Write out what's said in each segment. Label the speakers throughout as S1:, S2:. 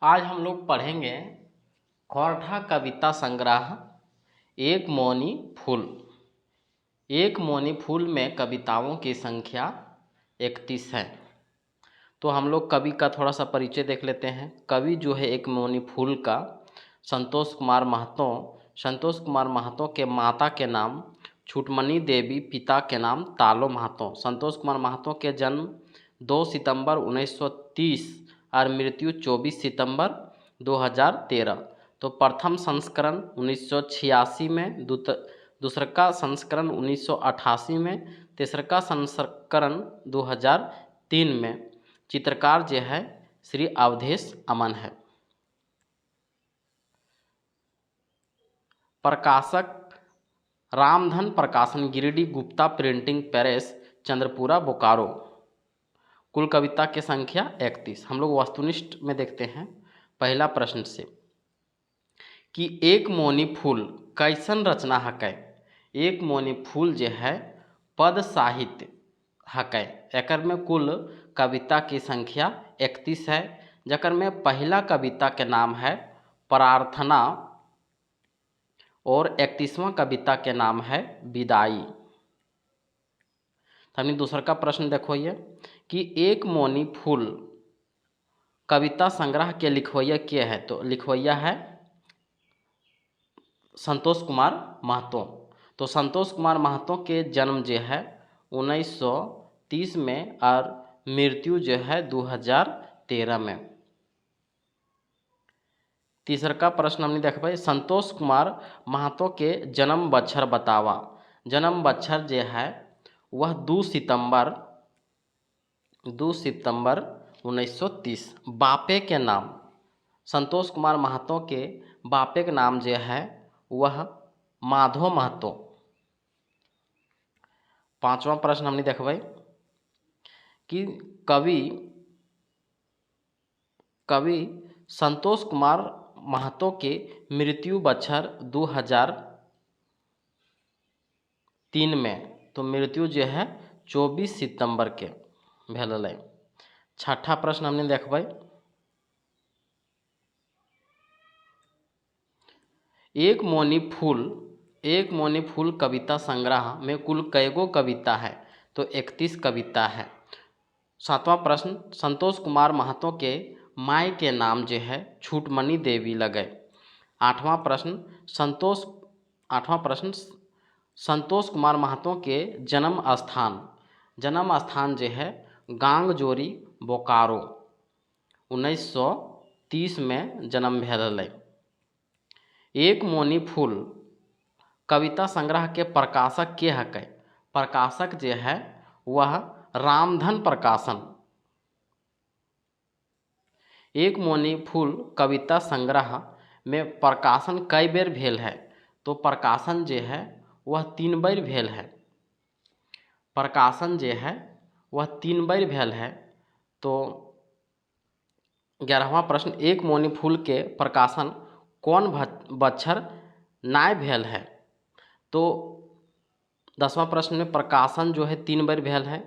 S1: आज हम लोग पढ़ेंगे खौरठा कविता संग्रह एक मौनी फूल। एक मौनी फूल में कविताओं की संख्या 31 है। तो हम लोग कवि का थोड़ा सा परिचय देख लेते हैं। कवि जो है एक मौनी फूल का संतोष कुमार महतो। संतोष कुमार महतो के माता के नाम छुटमनी देवी, पिता के नाम तालो महतो। संतोष कुमार महतो के जन्म 2 सितंबर 1930 और मृत्यु 24 सितंबर 2013। तो प्रथम संस्करण 1986 में, दूसरा संस्करण 1988 में, तीसरा संस्करण 2003 में। चित्रकार जो है श्री अवधेश अमन है। प्रकाशक रामधन प्रकाशन, गिरिडीह, गुप्ता प्रिंटिंग प्रेस, चंद्रपुरा, बोकारो। कुल कविता की संख्या 31। हम लोग वस्तुनिष्ठ में देखते हैं पहला प्रश्न से कि एक मौनी फूल कैसन रचना हकै। एक मौनी फूल जो है पद साहित्य हकै। एकर में कुल कविता की संख्या 31 है। जकर में पहला कविता के नाम है प्रार्थना और 31वां कविता के नाम है विदाई। हमने दूसरा का प्रश्न देखो ये कि एक मौनी फूल कविता संग्रह के लिखवैया के है। तो लिखवैया है संतोष कुमार महतो। तो संतोष कुमार महतो के जन्म जो है 1930 में और मृत्यु जो है 2013 में। तीसरा का प्रश्न हमने देखा भाई संतोष कुमार महतो के जन्म बच्छर बतावा। जन्म बच्छर जो है वह 2 सितंबर 1930। बापे के नाम संतोष कुमार महतो के बापे के नाम जो है वह माधो महतो। पांचवा प्रश्न हमने देखा कि कवि संतोष कुमार महतो के मृत्यु बच्छर 2003 में। तो मृत्यु जो है 24 सितंबर के भेल है। छठा प्रश्न हमने देखबै एक मौनी फूल कविता संग्रह में कुल कैगो कविता है। तो 31 कविता है। सातवां प्रश्न संतोष कुमार महतो के माय के नाम जो है छुटमनी देवी लगे। आठवां प्रश्न संतोष कुमार महतो के जन्म स्थान जो है गांगजोरी, बोकारो। 1930 में जन्म भेल है। एक मौनी फूल कविता संग्रह के प्रकाशक के हकै। प्रकाशक जो है वह रामधन प्रकाशन। एक मौनी फूल कविता संग्रह में प्रकाशन कई बेर भेल है। तो प्रकाशन जो है वह 3 बेर भेल है। प्रकाशन जो है वह 3 बेर भेल है। तो 11वां प्रश्न एक मौनी फूल के प्रकाशन कौन बच्छर नाय भेल है। तो 10वां प्रश्न में प्रकाशन जो है 3 बेर भेल है।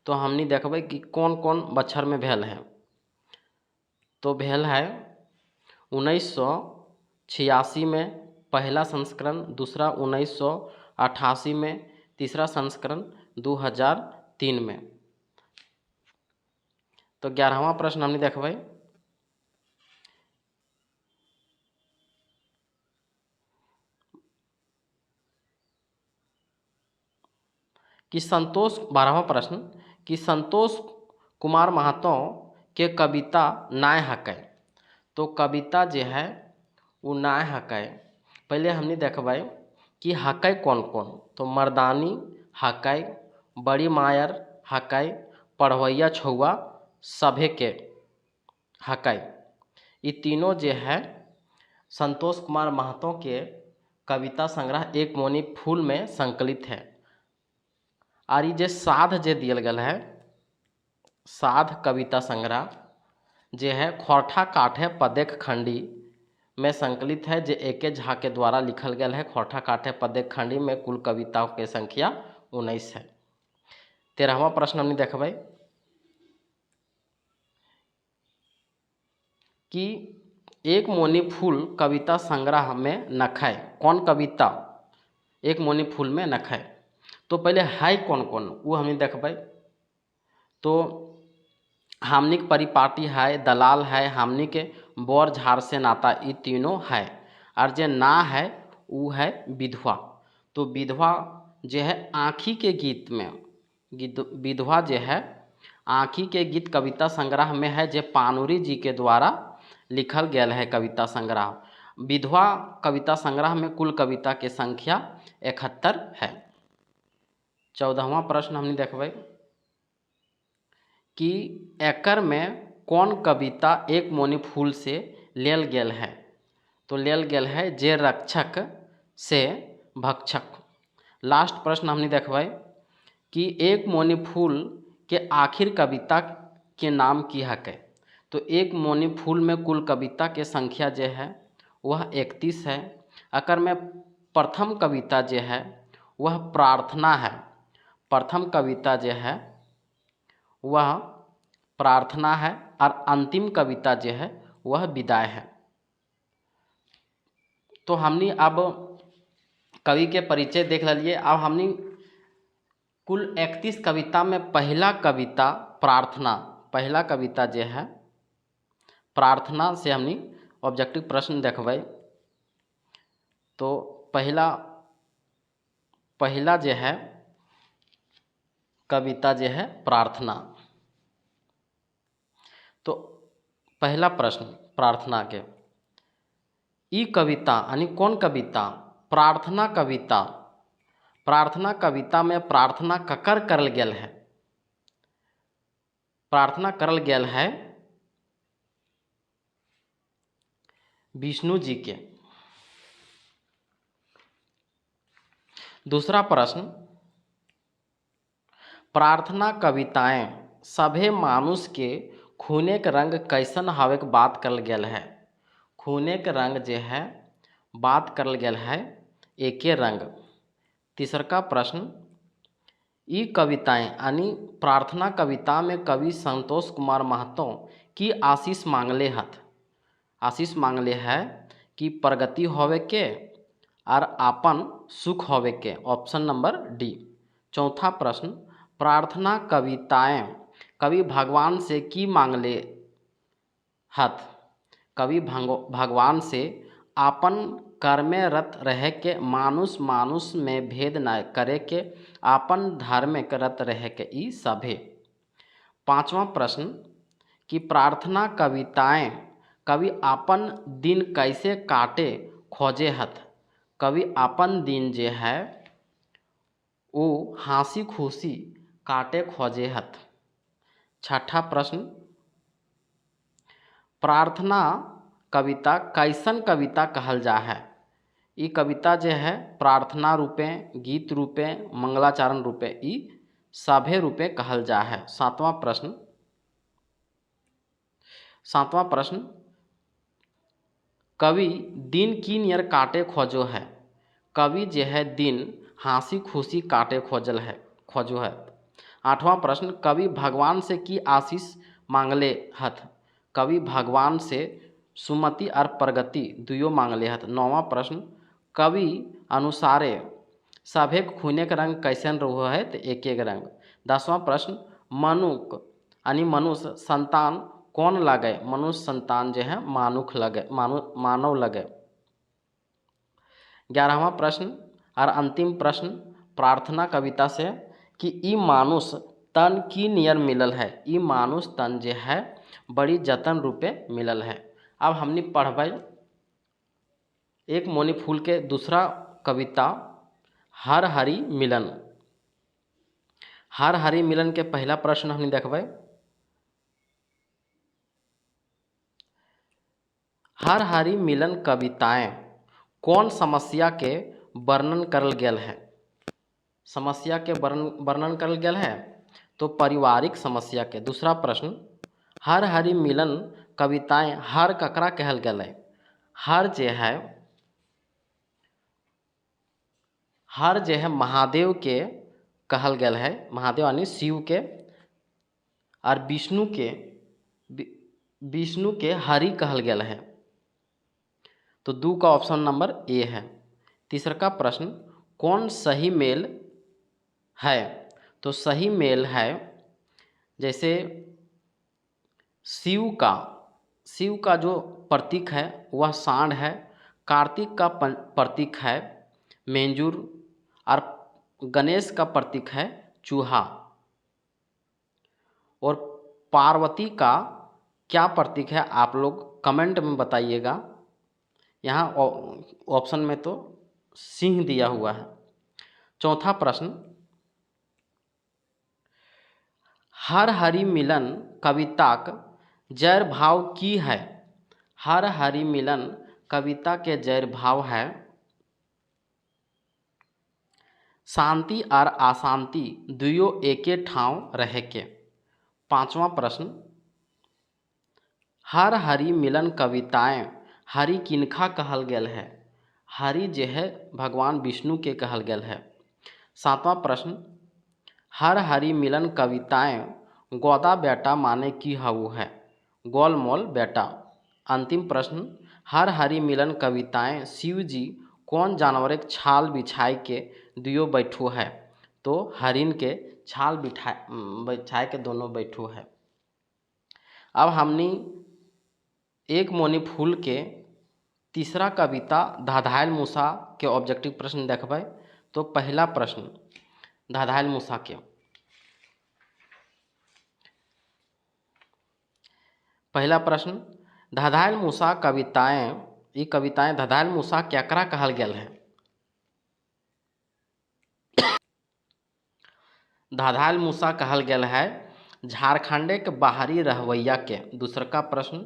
S1: तो हमनी देखबै कि कौन कौन बच्छर में भेल है। तो भेल है 1986 में पहला संस्करण, दूसरा 1988 में, तीसरा संस्करण 2003 में। तो 11वां प्रश्न हमने देखबै कि 12वां प्रश्न कि संतोष कुमार महतो के कविता नाय हकै। तो कविता जो है वो नाय हकै। पहले हमने देखबै कि हकै कौन कौन। तो मर्दानी हकै, बड़ी मायर हकै, पढ़वैया छौआ सभे के हकै। ये तीनों जो है संतोष कुमार महतो के कविता संग्रह एक मौनी फूल में संकलित है। और ये साध जे दियल गल है साध कविता संग्रह जे है खौरठा काठे पदेख खंडी में संकलित है। जे एके झा के द्वारा लिखल गया है। खौरठा काठे पदेख खंडी में कुल कविताओं की संख्या 19 है। 13वां प्रश्न हमने देखबै कि एक मोनी फूल कविता संग्रह में नखै, कौन कविता एक मोनी फूल में नखै? तो पहले है कौन कौन वो हमें देखबै। तो हमनिक परिपाटी है, दलाल है, हमनिक बोर झाड़ से नाता, ये तीनों है। और जे ना है वो है विधवा। तो विधवा जो है आँखी के गीत में, विधवा जो है आँखी के गीत कविता संग्रह में है, जे पानुरी जी के द्वारा लिखल गया है कविता संग्रह। विधवा कविता संग्रह में कुल कविता के संख्या 71 है। 14वां प्रश्न हमने देखबै कि एकर में कौन कविता एक मोनी फूल से लेल गेल है? तो लेल गेल है जे रक्षक से भक्षक। लास्ट प्रश्न हमने देखबै कि एक मोनी फूल के आखिर कविता के नाम की हकै? तो एक मोनी फूल में कुल कविता के संख्या जो है वह 31 है। अकर में प्रथम कविता जो है वह प्रार्थना है। प्रथम कविता जो है वह प्रार्थना है और अंतिम कविता जो है वह विदाई है। तो हमने अब कवि के परिचय देख लिए। अब हमने कुल 31 कविता में पहला कविता प्रार्थना, पहला कविता जो है प्रार्थना से हमने ऑब्जेक्टिव प्रश्न देखबै। तो पहला जो है कविता जो है प्रार्थना। तो पहला प्रश्न प्रार्थना के, ई कविता यानी कौन कविता? प्रार्थना कविता। प्रार्थना कविता में प्रार्थना ककर करल गेल है? प्रार्थना करल गेल है विष्णु जी के। दूसरा प्रश्न, प्रार्थना कविताएं सभे मानुष के खूने के रंग कैसन हवे के बात करल गेल है? खूने के रंग जो है बात करल गेल है एके रंग। तीसरा प्रश्न, ई कविताएं यानी प्रार्थना कविता में कवि संतोष कुमार महतो की आशीष मांगले हथ? आशीष मांगले है कि प्रगति होवे के और आपन सुख होवे के। Option number D. चौथा प्रश्न, प्रार्थना कविताएं कवि भगवान से की मांगले हथ? कवि भगवान से आपन कर्मे रत रहे के, मानुष में भेद न करे के, आपन धार्मिक रत रहे के, ई सभे। पांचवा प्रश्न कि प्रार्थना कविताएं कवि आपन दिन कैसे काटे खोजे हथ? कवि आपन दिन जो है वो हंसी खुशी काटे खोजे हथ। छठा प्रश्न, प्रार्थना कविता कैसन कविता कहल जा है? ई कविता जो है प्रार्थना रूपे, गीत रूपे, मंगलाचरण रूपे, ई सभे रूपे कहल जा है। सातवां प्रश्न, कवि दिन की नियर काटे खोजो है? कवि जो है दिन हंसी खुशी काटे खोजो है। आठवां प्रश्न, कवि भगवान से की आशीष मांगले हथ? कवि भगवान से सुमति और प्रगति दुयो मांगले हथ। नौवां प्रश्न, कवि अनुसारे सभे खूने के रंग कैसन रहो है? तो एक एक रंग। 10वां प्रश्न, मनुक यानी मनुष्य संतान कौन लगे? मनुष्य संतान जो है मानुख लगे, मानव लगे। 11वां प्रश्न और अंतिम प्रश्न प्रार्थना कविता से कि ई मानुष तन की नियर मिलल है? ई मानुष तन जो है बड़ी जतन रूपे मिलल है। अब हमने पढ़बै एक मोनी फूल के दूसरा कविता हर हरी मिलन। हर हरी मिलन के पहला प्रश्न हमने देखबै, हर हरी मिलन कविताएं कौन समस्या के वर्णन करल गेल है? समस्या के वर्णन करल गेल है तो पारिवारिक समस्या के। दूसरा प्रश्न, हर हरी मिलन कविताएं हर ककरा कहल गेल है? हर जो है महादेव के कहल गेल है, महादेव यानी शिव के, और विष्णु के हरि कहल गेल है। तो दू का ऑप्शन नंबर ए है। तीसरा का प्रश्न, कौन सही मेल है? तो सही मेल है जैसे शिव का जो प्रतीक है वह सांड है, कार्तिक का प्रतीक है मेंजूर, और गणेश का प्रतीक है चूहा, और पार्वती का क्या प्रतीक है आप लोग कमेंट में बताइएगा। यहाँ ऑप्शन में तो सिंह दिया हुआ है। चौथा प्रश्न, हर हरि मिलन कविताक जैर भाव की है? हर हरि मिलन कविता के जैर भाव है शांति और अशांति दुयो एके ठाव रहे के। पांचवा प्रश्न, हर हरि मिलन कविताएं हरि किनखा कहल गेल है? हरि जे है भगवान विष्णु के कहल गेल है। सातवां प्रश्न, हर हरि मिलन कविताएं गोदा बेटा माने की हऊ है? गोल मोल बेटा। अंतिम प्रश्न, हर हरि मिलन कविताएं शिव जी कौन जानवर के छाल बिछाई के दियो बैठो है? तो हरिन के छाल बिछाए के दोनों बैठो है। अब हमने एक मोनी फूल के तीसरा कविता धाधायल मूसा के ऑब्जेक्टिव प्रश्न देखबै। तो पहला प्रश्न धाधायल मूसा के, पहला प्रश्न, धाधायल मूसा कविताएं, ये कविताएं धाधायल मूसा केकरा कहल गेल है? धाधायल मूसा कहल गेल है झारखंडे के बाहरी रहवैया के। दूसरा का प्रश्न,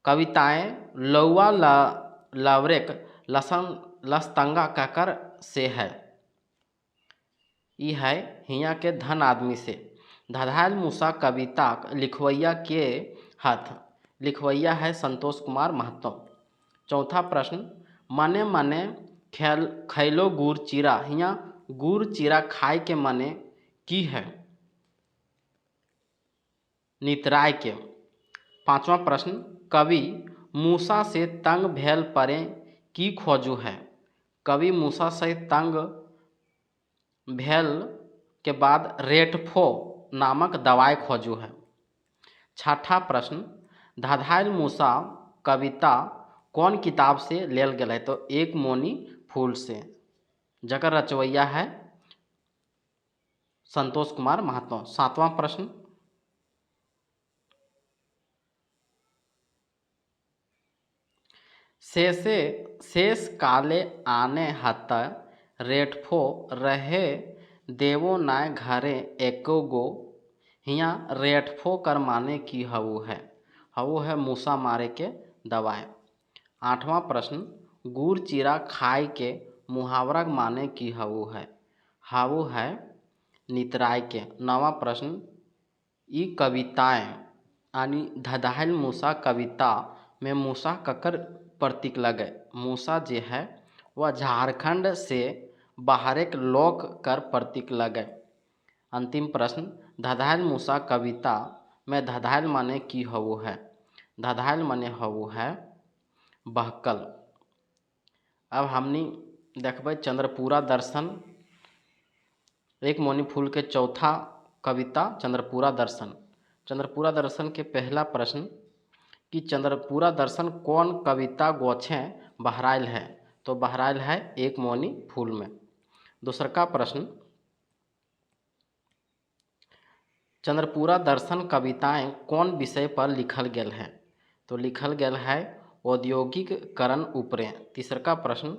S1: कविताएं लौआ लवरेक लसन लसतंगा ककर से है? ये है हिया के धन आदमी से। धाधायल मूसा कविता लिखवैया के हाथ, लिखवैया है संतोष कुमार महतो। चौथा प्रश्न, मने मने खैलो गुड़ चीरा, हिया गुड़ चीरा खाए के मने की है? नितराय के। पांचवा प्रश्न, कवि मूसा से तंग भेल परे की खोजू है? कवि मूसा से तंग भेल के बाद रेटफो नामक दवाई खोजू है। छठा प्रश्न, धाधायल मूसा कविता कौन किताब से लेल गेल है? तो एक मोनी फूल से, जकर रचवैया है संतोष कुमार महतो। सातवां प्रश्न, शेष काले आने हत रेटफो रहे देवो नाय घरे एको गो, हिया रेटफो कर माने की हऊ है? हऊ है मूसा मारे के दवाई। आठवां प्रश्न, गुड़ चीरा खाए के मुहावरा माने की हऊ है? हऊ है नितराय के। नवा प्रश्न, ई कविताएं यानी धाधायल मूसा कविता में मूसा ककर प्रतीक लगे? मूसा जे है वह झारखंड से बाहर एक लोक कर प्रतीक लगे। अंतिम प्रश्न, धाधायल मूसा कविता में धाधायल माने की हऊ है? धाधायल माने हऊ है बहकल। अब हमनी देखबै चंद्रपूरा दर्शन, एक मोनी फूल के चौथा कविता चंद्रपूरा दर्शन। चंद्रपूरा दर्शन के पहला प्रश्न कि चंद्रपूरा दर्शन कौन कविता गोछें बहराइल है? तो बहराइल है एक मोनी फूल में। दूसरा का प्रश्न, चंद्रपूरा दर्शन कविताएं कौन विषय पर लिखल गेल है? तो लिखल गेल है औद्योगिकरण उपरे। तीसरा का प्रश्न,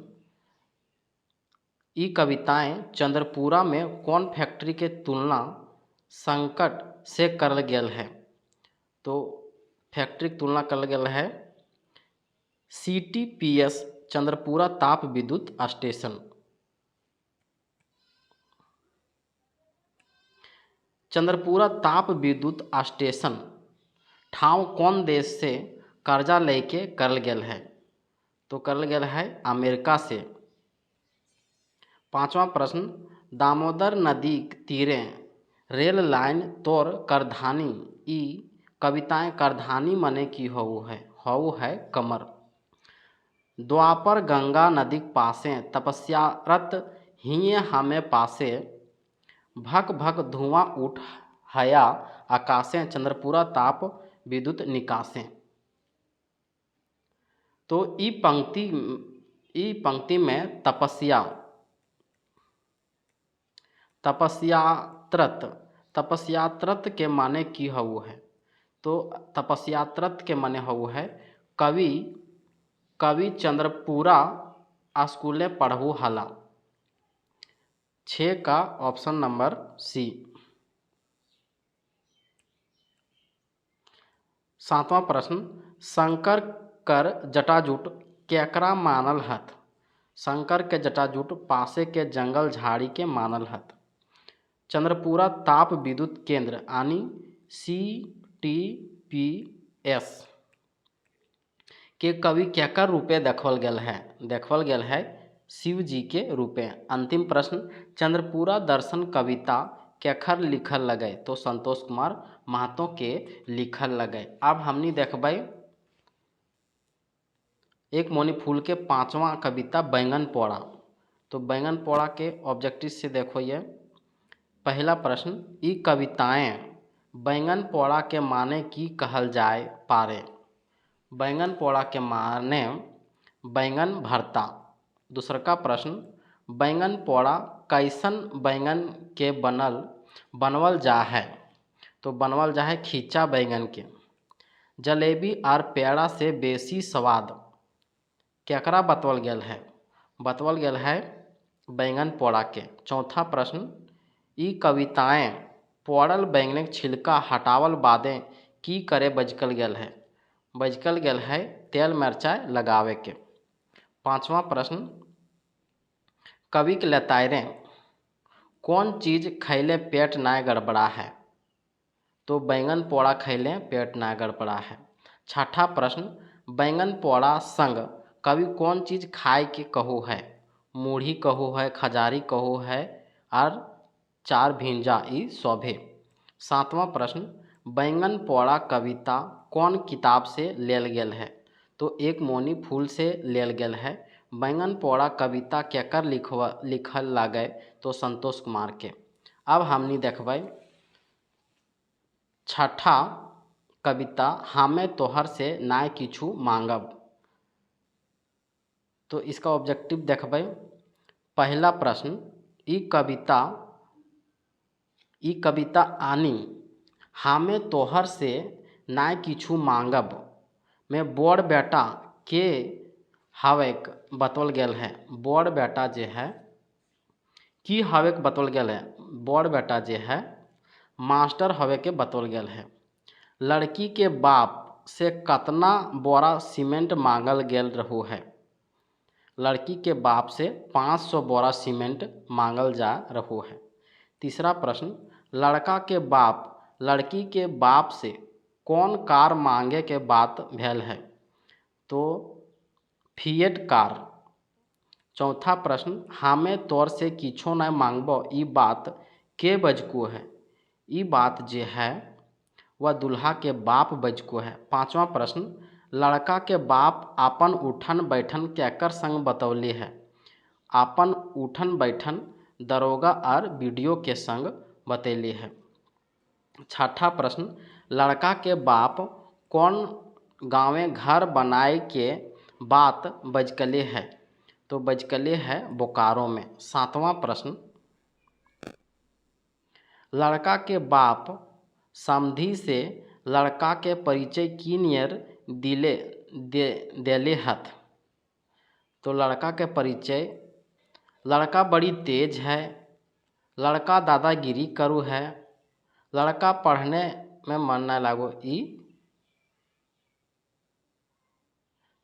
S1: ई कविताएं चंद्रपूरा में कौन फैक्ट्री के तुलना संकट से करल गेल है? तो फैक्ट्री की तुलना करल गेल है CTPS चंद्रपूरा ताप विद्युत स्टेशन। चंद्रपूरा ताप विद्युत स्टेशन ठाव कौन देश से कर्जा लेके करल गेल है? तो करल गेल है अमेरिका से। पांचवा प्रश्न, दामोदर नदी तीरे रेल लाइन तोर करधानी, ई कविताएं करधानी मने की हऊ है? हऊ है कमर। द्वापर गंगा नदी पासे तपस्यारत हिये हमें पासे भक भक धुआं उठ हया आकाशे चंद्रपुरा ताप विद्युत निकासे। तो ई पंक्ति में तपस्यात्रत के माने की हउ है। तो तपस्यात्रत के माने हउ है कवि चंद्रपुरा स्कूले पढ़ू हला। 6 का ऑप्शन नंबर सी। 7वां प्रश्न, शंकर कर जटाजूट केकरा मानल हत। शंकर के जटाजूट पासे के जंगल झाड़ी के मानल हत। चंद्रपुरा ताप विद्युत केंद्र यानी CTPS के कवि केकर रूपे देखल गेल है शिव जी के रूपे। अंतिम प्रश्न, चंद्रपुरा दर्शन कविता केकर लिखल लगे। तो संतोष कुमार महतो के लिखल लगे। अब हमनी देखबै एक मोनी फूल के 5वां कविता बैंगन पौड़ा। तो बैंगन पौड़ा के ऑब्जेक्टिव से देखो ये पहला प्रश्न, ई कविताएं बैंगन पौड़ा के माने की कहल जाए पारे। बैंगन पौड़ा के माने बैंगन भरता। दूसरा का प्रश्न, बैंगन पौड़ा कैसन बैंगन के बनवल जा है। तो बनवल जा है खींचा बैंगन के। जलेबी और पेड़ा से बेसी स्वाद केकरा बतवल गेल है बैंगन पौड़ा के। चौथा प्रश्न, ई कविताएं पौड़ल बैंगन छिलका हटावल बादे की करे बजकल गेल है तेल मिर्चाई लगावे के। 5वां प्रश्न, कवि के लतायरें कौन चीज खैले पेट ना गड़बड़ा है। तो बैंगन पौड़ा खैले पेट ना गड़बड़ा है। 6ठा प्रश्न, बैंगन पौड़ा संग कवि कौन चीज खाए के कहो है। मूढ़ी कहो है, खजारी कहो है और 4 भिंजा ई शोभे। 7वां प्रश्न, बैंगन पौड़ा कविता कौन किताब से लेल गेल है। तो एक मोनी फूल से लेल गेल है। बैंगन पौड़ा कविता केकर लिखल लागे। तो संतोष कुमार के। अब हमनी देखबै 6ठा कविता हमें तोहर से नाय किछु मांगब। तो इसका ऑब्जेक्टिव देखबै। पहला प्रश्न, ई कविता आनी हमें तोहर से नाय किछु मांगब में बड़ बेटा के हवेक बतवल गेल है। बड़ बेटा जे है की हवेक बतवल गेल है। बड़ बेटा जे है मास्टर हवे के बतवल गेल है। लड़की के बाप से कतना बोरा सीमेंट मांगल गेल रहू है। लड़की के बाप से 500 बोरा सीमेंट मांगल जा रहू है। तीसरा प्रश्न, लड़का के बाप लड़की के बाप से कौन कार मांगे के बात भेल है। तो फिएट कार। चौथा प्रश्न, हमें तोर से किछो न मांगबो ई बात के बजको है। ई बात जे है वह दुल्हा के बाप बजको है। 5वां प्रश्न, लड़का के बाप आपन उठन बैठन केकर संग बतौले है। आपन उठन बैठन दरोगा और वीडियो के संग बतैले है। 6ठा प्रश्न, लड़का के बाप कौन गाँवे घर बनाए के बात बजकले है। तो बजकले है बोकारो में। 7वां प्रश्न, लड़का के बाप समधी से लड़का के परिचय की नियर देले हथ। तो लड़का के परिचय, लड़का बड़ी तेज है, लड़का दादागिरी करू है, लड़का पढ़ने में मन न लागो ई।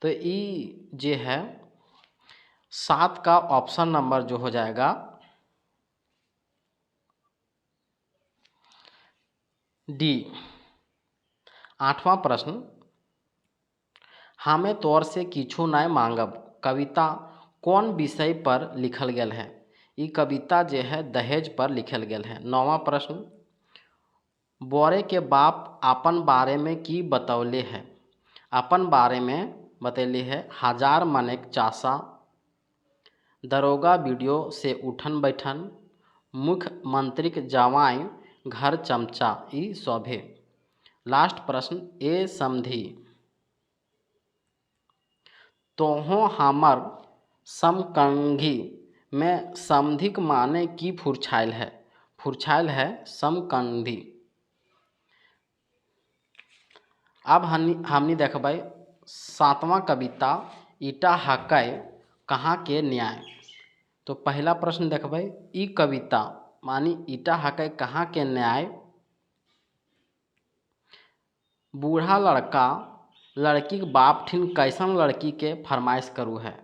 S1: तो ई जे है 7 का ऑप्शन नंबर जो हो जाएगा डी। 8वां प्रश्न, हमें तोर से किछु नाय मांगब कविता कौन विषय पर लिखल गेल है। ई कविता जे है दहेज पर लिखल गेल है। 9वां प्रश्न, बोरे के बाप अपन बारे में की बतौले है। अपन बारे में बतैली है हजार मनेक चासा, दरोगा वीडियो से उठन बैठन, मुख्यमंत्री जवाई घर चमचा ई सौभे। लास्ट प्रश्न ए समधी तोहो हमर समकंघी में समधिक माने की फुरछाइल है। फुरछाइल है समकंधी। अब हमनी देखबै 7वां कविता ईटा हकै कहाँ के न्याय। तो पहला प्रश्न देखबै ई कविता मानी ईटा हकै कहाँ के न्याय। बूढ़ा लड़का लड़की के बाप ठिन कैसन लड़की के फरमाइश करू है।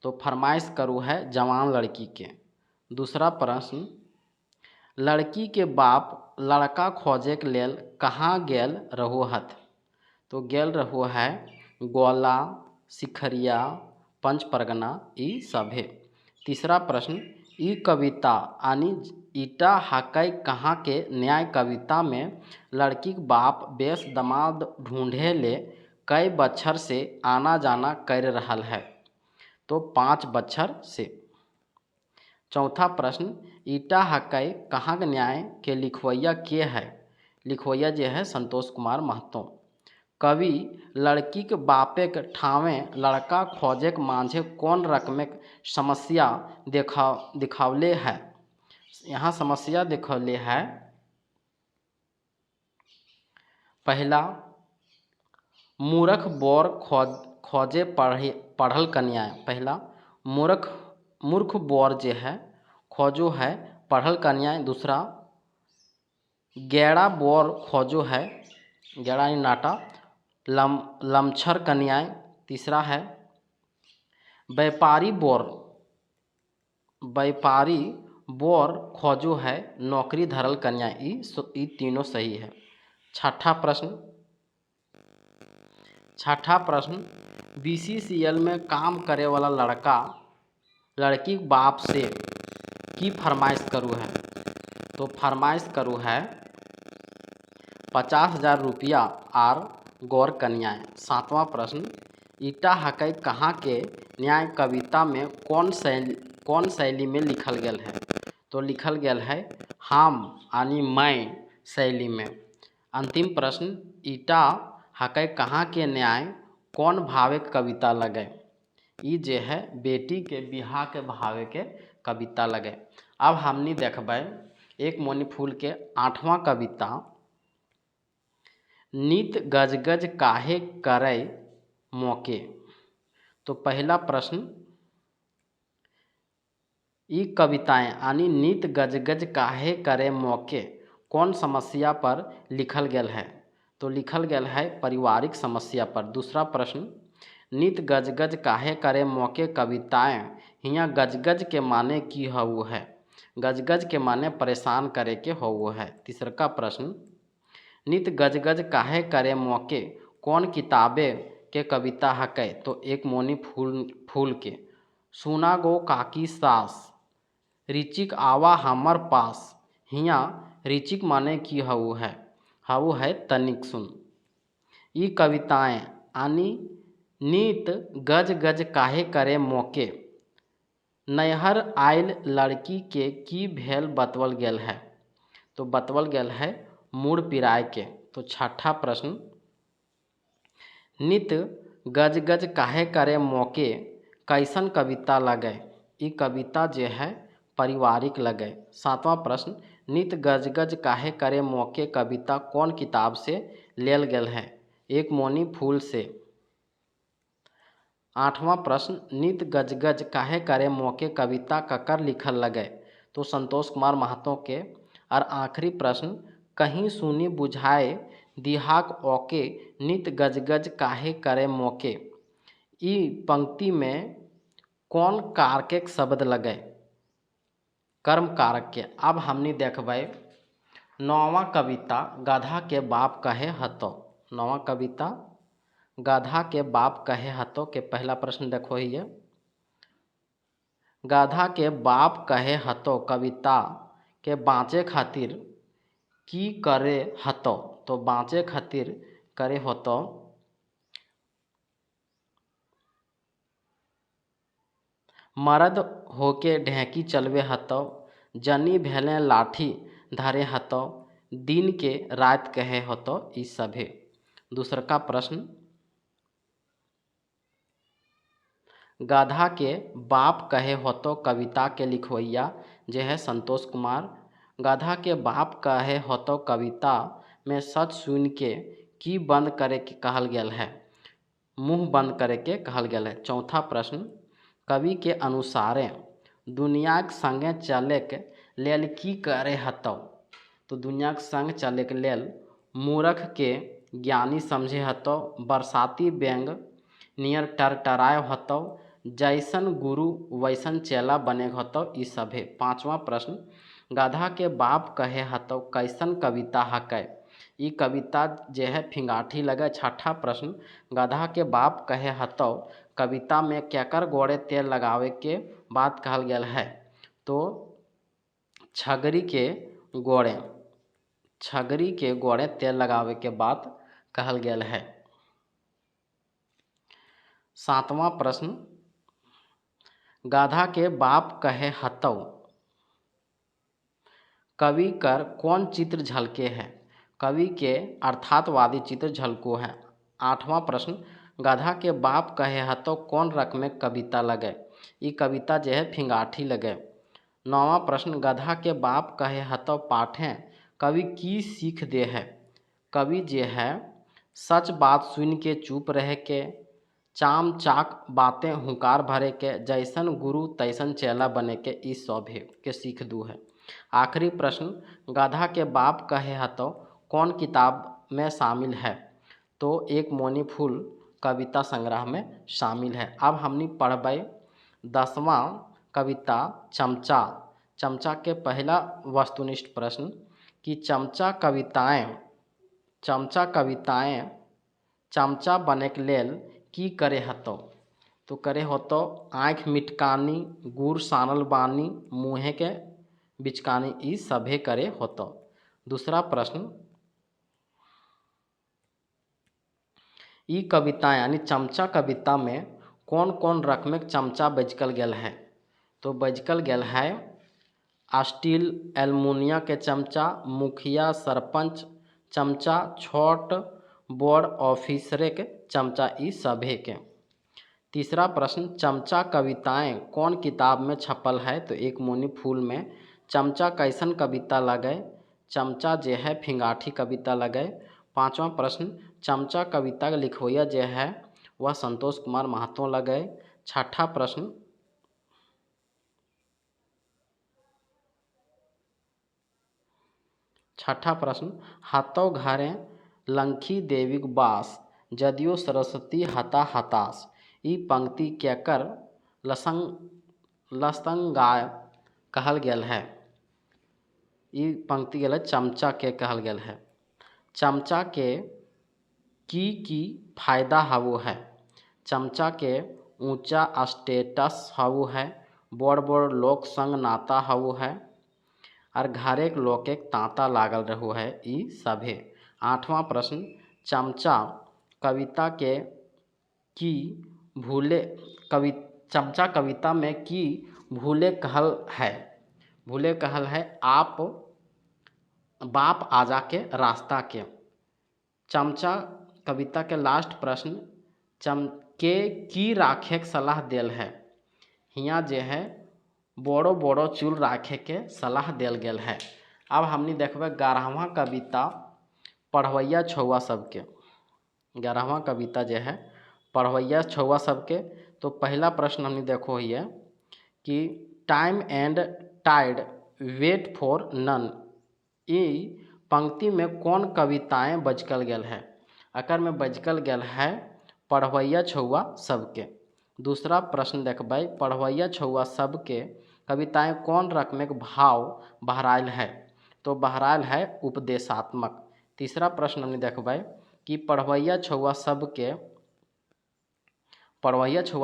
S1: तो फरमाइश करू है जवान लड़की के। दूसरा प्रश्न लड़की के बाप लड़का खोजे के लेल कहाँ गेल रहो हथ। तो गेल रहो है गोला, सिखरिया, पंच परगना ई सभे। तीसरा प्रश्न ई कविता यानी ईटा हकै कहाँ के न्याय कविता में लड़की के बाप बेस दामाद ढूंढे ले कई बच्छर से आना जाना कर रहल है। तो 5 बच्छर से। चौथा प्रश्न ईटा हकै कहाँ के न्याय के लिखवैया के है। लिखवैया जे है संतोष कुमार महतो। कवि लड़की के बापे के ठावे लड़का खोजे के मांझे कौन रकमे समस्या दिखावले है। यहाँ समस्या दिखौले है पहला मूर्ख बोर खोजे पढ़ल कन्या। पहला मूर्ख बोर जे है खोजो है पढ़ल कन्या। दूसरा गैड़ा बोर खोजो है गैड़ा नाटा लमछर कन्याएं। तीसरा है व्यापारी बोर खोजो है नौकरी धरल कन्या। ई तीनों सही है। छठा प्रश्न BCCL में काम करे वाला लड़का लड़की बाप से की फरमाइश करू है। तो फरमाइश करू है 50,000 रुपया आर गौर कन्याएं। 7वां प्रश्न ईटा हकै कहाँ के न्याय कविता में कौन शैली में लिखल गेल है। तो लिखल गेल है हम यानी मैं शैली में। अंतिम प्रश्न ईटा हकै कहाँ के न्याय कौन भावे के कविता लगे। ई जे है बेटी के बिहार के भावे के कविता लगे। अब हमनी देखबै एक मोनी फूल के 8वां कविता नित गज गज काहे करे मौके। तो पहला प्रश्न ई कविताएं यानी नित गज गज काहे करे मौके कौन समस्या पर लिखल गेल है। तो लिखल गेल है पारिवारिक समस्या पर। दूसरा प्रश्न नित गज गज काहे करे मौके कविताएं हियाँ गज गज के माने की हऊ है। गज गज के माने परेशान करे के हऊ है। तीसरा प्रश्न नित गज गज काहे करे मौके कौन किताबे के कविता हकै। तो एक मोनी फूल के सुना गो काकी सास रिचिक आवा हमर पास। हियाँ रिचिक माने की हऊ है तनिक सुन। ई कविताएं यानी नित गज गज काहे करे मौके नैहर आयल लड़की के की भेल बतवल गेल है। तो बतवल गेल है मूड पिराय के। तो छठा प्रश्न नित गज गज काहे करे मौके कैसन कविता लगे। ई कविता जे है पारिवारिक लगे। 7वां प्रश्न नित गज गज काहे करे मौके कविता कौन किताब से लेल गेल है। एक मोनी फूल से। 8वां प्रश्न नित गज गज काहे करे मौके कविता ककर लिखल लगे। तो संतोष कुमार महतो के। और आखिरी प्रश्न कहीं सुनी बुझाए दिहाक ओके नित गज गज काहे करे मौके ई पंक्ति में कौन कारक शब्द लगे। कर्म कारक के। अब हमनी देखबै 9वां कविता गधा के बाप कहे हतो। 9वां कविता गधा के बाप कहे हतो के पहला प्रश्न देखो ही है गधा के बाप कहे हतो कविता के बाँचे खातिर की करे हतो। तो बाँचे खातिर करे हतो मरद होके ढेंकी चलवे हतौ, जनी भेलें लाठी धरे हतौ, दिन के रात कहे हतौ ई सभे। दूसरा का प्रश्न, गधा के बाप कहे होतो कविता के लिखवैया जे है संतोष कुमार। गधा के बाप कहे होतो कविता में सच सुन के की बंद करे के कहल गेल है, मुंह बंद करे के कहल गेल है। चौथा प्रश्न, कवि के अनुसारे दुनियाक संगे चले के लेल की करे हतौ। तो दुनियाक संग चले के लेल मूर्ख के ज्ञानी समझे हतौ, बरसाती बैंग नियर टरटराय हतौ, जैसन गुरु वैसन चेला बने हतौ ई सभे। पांचवा प्रश्न, गधा के बाप कहे हतौ कैसन कविता हकै, ई कविता जे है फिंगाठी लगे। छठा प्रश्न, गधा के बाप कहे हतौ कविता में केकर गोड़े तेल लगावे के बात कहल गेल है। तो छगरी के गोड़े तेल लगावे के बात कहल गेल है। सातवां प्रश्न, गधा के बाप कहे हतौ कवि कर कौन चित्र झलके है, कवि के अर्थातवादी चित्र झलको है। आठवां प्रश्न, गधा के बाप कहे हतौ कौन रक में कविता लगे, ये कविता जो है फिंगाठी लगे। नौवां प्रश्न, गधा के बाप कहे हतौ पाठें कवि की सीख दे है, कवि जे है सच बात सुन के चुप रहे के, चाम चाक बातें हुंकार भरे के, जैसन गुरु तैसन चेला बने के, इस सभे के सीख दू है। आखिरी प्रश्न, गधा के बाप कहे हतौ कौन किताब में शामिल है। तो एक मोनी फूल कविता संग्रह में शामिल है। अब हमने पढ़बै 10वां कविता चमचा। चमचा के पहला वस्तुनिष्ठ प्रश्न कि चमचा कविताएं चमचा बने के लेल की करे हतौ। तो करे होतो आँख मिटकानी, गुड़ सानल बानी, मुँहे के बिचकानी, ई सभे करे होतो। दूसरा प्रश्न, ई कविता यानी चमचा कविता में कौन कौन रकम चमचा बजकल गेल है। तो बजकल गेल है स्टील एल्युमिनियम के चमचा, मुखिया सरपंच चमचा, छोट बड़ ऑफिसरे के चमचा, ई सभे के। तीसरा प्रश्न, चमचा कविताएं कौन किताब में छपल है। तो एक मोनी फूल में। चमचा कैसन कविता लगे, चमचा जे है फिंगाठी कविता लगे। पांचवा प्रश्न, चमचा कविता के लिखवैया जे है वह संतोष कुमार महतो लगे। छठा प्रश्न, हतौ घरे लंखी देवी बास, जदियो सरस्वती हता हताश, ई पंक्ति केकर लसंगाय कहल गेल है। ई पंक्ति गेल चमचा के कहल गेल है। चमचा के की फायदा हावो है। चमचा के ऊंचा स्टेटस हावो है, बड़ बड़ लोग संग नाता हावो है, और घरे के लोग के तांता लागल रहो है, ई सभे। आठवां प्रश्न, चमचा कविता के की चमचा कविता में की भूले कहल है आप बाप आजा के रास्ता के। चमचा कविता के लास्ट प्रश्न, चमके की राखे के सलाह देल है। हियाँ जे है बड़ो बड़ो चूल राखे के सलाह देल गेल है। अब हमने देखबे 11वां कविता पढ़वैया छौआ सबके। 11वां कविता जो है पढ़वैया छौआ सबके। तो पहला प्रश्न हमने देखो है कि time and tide wait for none, ई पंक्ति में कौन कविताएं बजकल गेल है। अकर में बजकल गेल है पढ़वैया छौआ सबके। दूसरा प्रश्न देखबै, पढ़वैया छौआ सबके कविताएं कौन रकम के भाव बहरायल है। तो बहरायल है उपदेशात्मक। तीसरा प्रश्न हमने देखबै कि पढ़वैया छौआ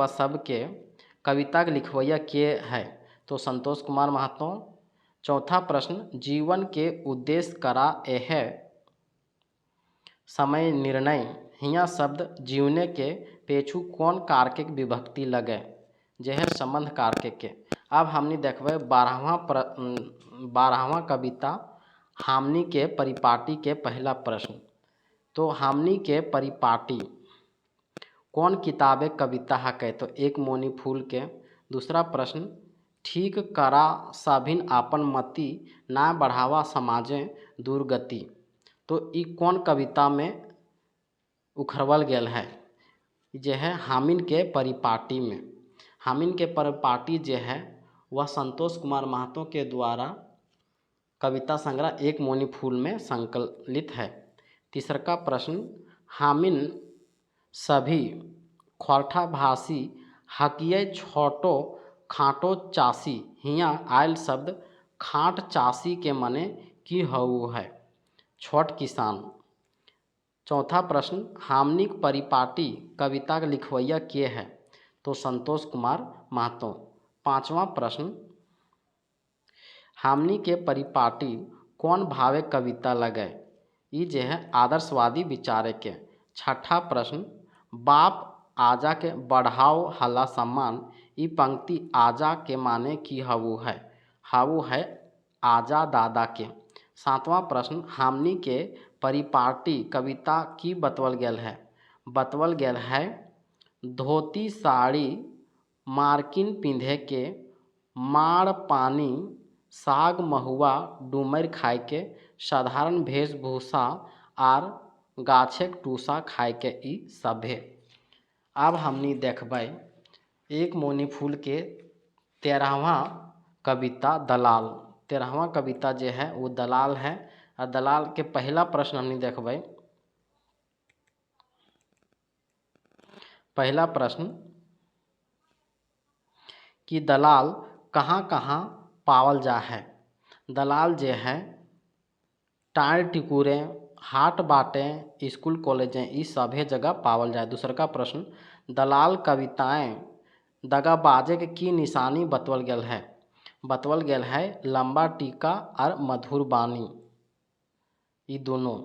S1: सबके कविता के लिखवैया के है। तो संतोष कुमार महतो। चौथा प्रश्न, जीवन के उद्देश्य करा है समय निर्णय, हियाँ शब्द जीवने के पेछू कौन कारक विभक्ति लगे। जे है संबंध कारक के। अब हमने देखबे 12वां कविता हमनी के परिपाटी के पहला प्रश्न। तो हमनी के परिपाटी कौन किताबे कविता हकै? तो एक मोनी फूल के। दूसरा प्रश्न, ठीक करा सभिन आपन मति ना बढ़ावा समाजे दुर्गति। तो ई कौन कविता में उखरवल गेल है? जे है हामिन के परिपाटी में। हामिन के परिपाटी जे है वह संतोष कुमार महतो के द्वारा कविता संग्रह एक मोनी फूल में संकलित है। तीसरा का प्रश्न, हामिन सभी खोरठा भाषी हकिये छोटो खाटो चासी। हियाँ आयल शब्द खाट चासी के मने की हऊ है? छोट किसान। चौथा प्रश्न, हामनिक परिपाटी कविता का लिखवैया के है? तो संतोष कुमार महतो। पांचवा प्रश्न, हमनी के परिपाटी कौन भावे कविता लगे? ई जे है आदर्शवादी विचारे के। छठा प्रश्न, बाप आजा के बढ़ाओ हला सम्मान। ई पंक्ति आजा के माने की हवु है? हवु है आजा दादा के। सातवां प्रश्न, हमनी के परिपाटी कविता की बतवल गेल है? बतवल गेल है धोती साड़ी मार्किन पिंधे के, माड़ पानी साग महुआ डूमर खाए के, साधारण वेशभूषा आर गाछक टूसा खाए के ई सभे। अब हमनी देखबै एक मोनी फूल के 13वां कविता दलाल। 13वां कविता जे है वो दलाल है। और दलाल के पहला प्रश्न हमनी देखबै। पहला प्रश्न कि दलाल कहाँ कहाँ पावल जा है? दलाल जे है टायर टिकुरे हाट बाटे स्कूल कॉलेजें ई सभे जगह पावल जाए। दूसरा का प्रश्न, दलाल कविताएं दगाबाजे के की निशानी बतवल गेल है? बतवल गेल है लंबा टीका और मधुर बानी ई दोनों।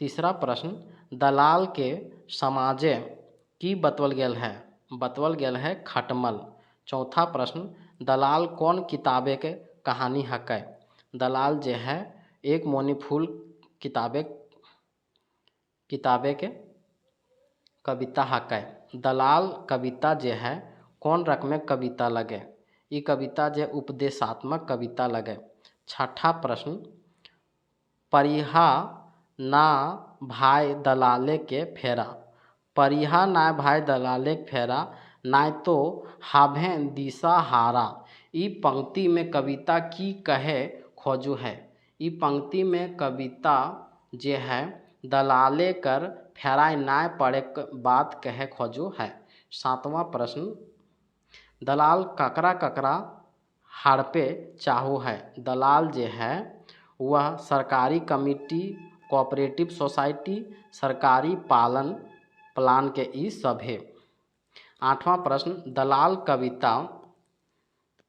S1: तीसरा प्रश्न, दलाल के समाजे की बतवल गेल है? बतवल गेल है खटमल। चौथा प्रश्न, दलाल कौन किताबे के कहानी हकै? दलाल जे है एक मोनी फूल किताबे के कविता हकै। दलाल कविता जे है कौन रकम कविता लगे? ई कविता जे उपदेशात्मक कविता लगे। छठा प्रश्न, परिहा ना भाई दलाले के फेरा। परिहा ना भाई दलाले के फेरा, नाय तो हाभे दिशा हारा। ई पंक्ति में कविता की कहे खोजू है? ई पंक्ति में कविता जे है दलाले कर फेराय नाय पड़े बात कहे खोजू है। सातवां प्रश्न, दलाल ककरा ककरा हड़पे चाहू है? दलाल जे है वह सरकारी कमेटी, कोऑपरेटिव सोसाइटी, सरकारी प्लान के ई सभे। आठवां प्रश्न, दलाल कविता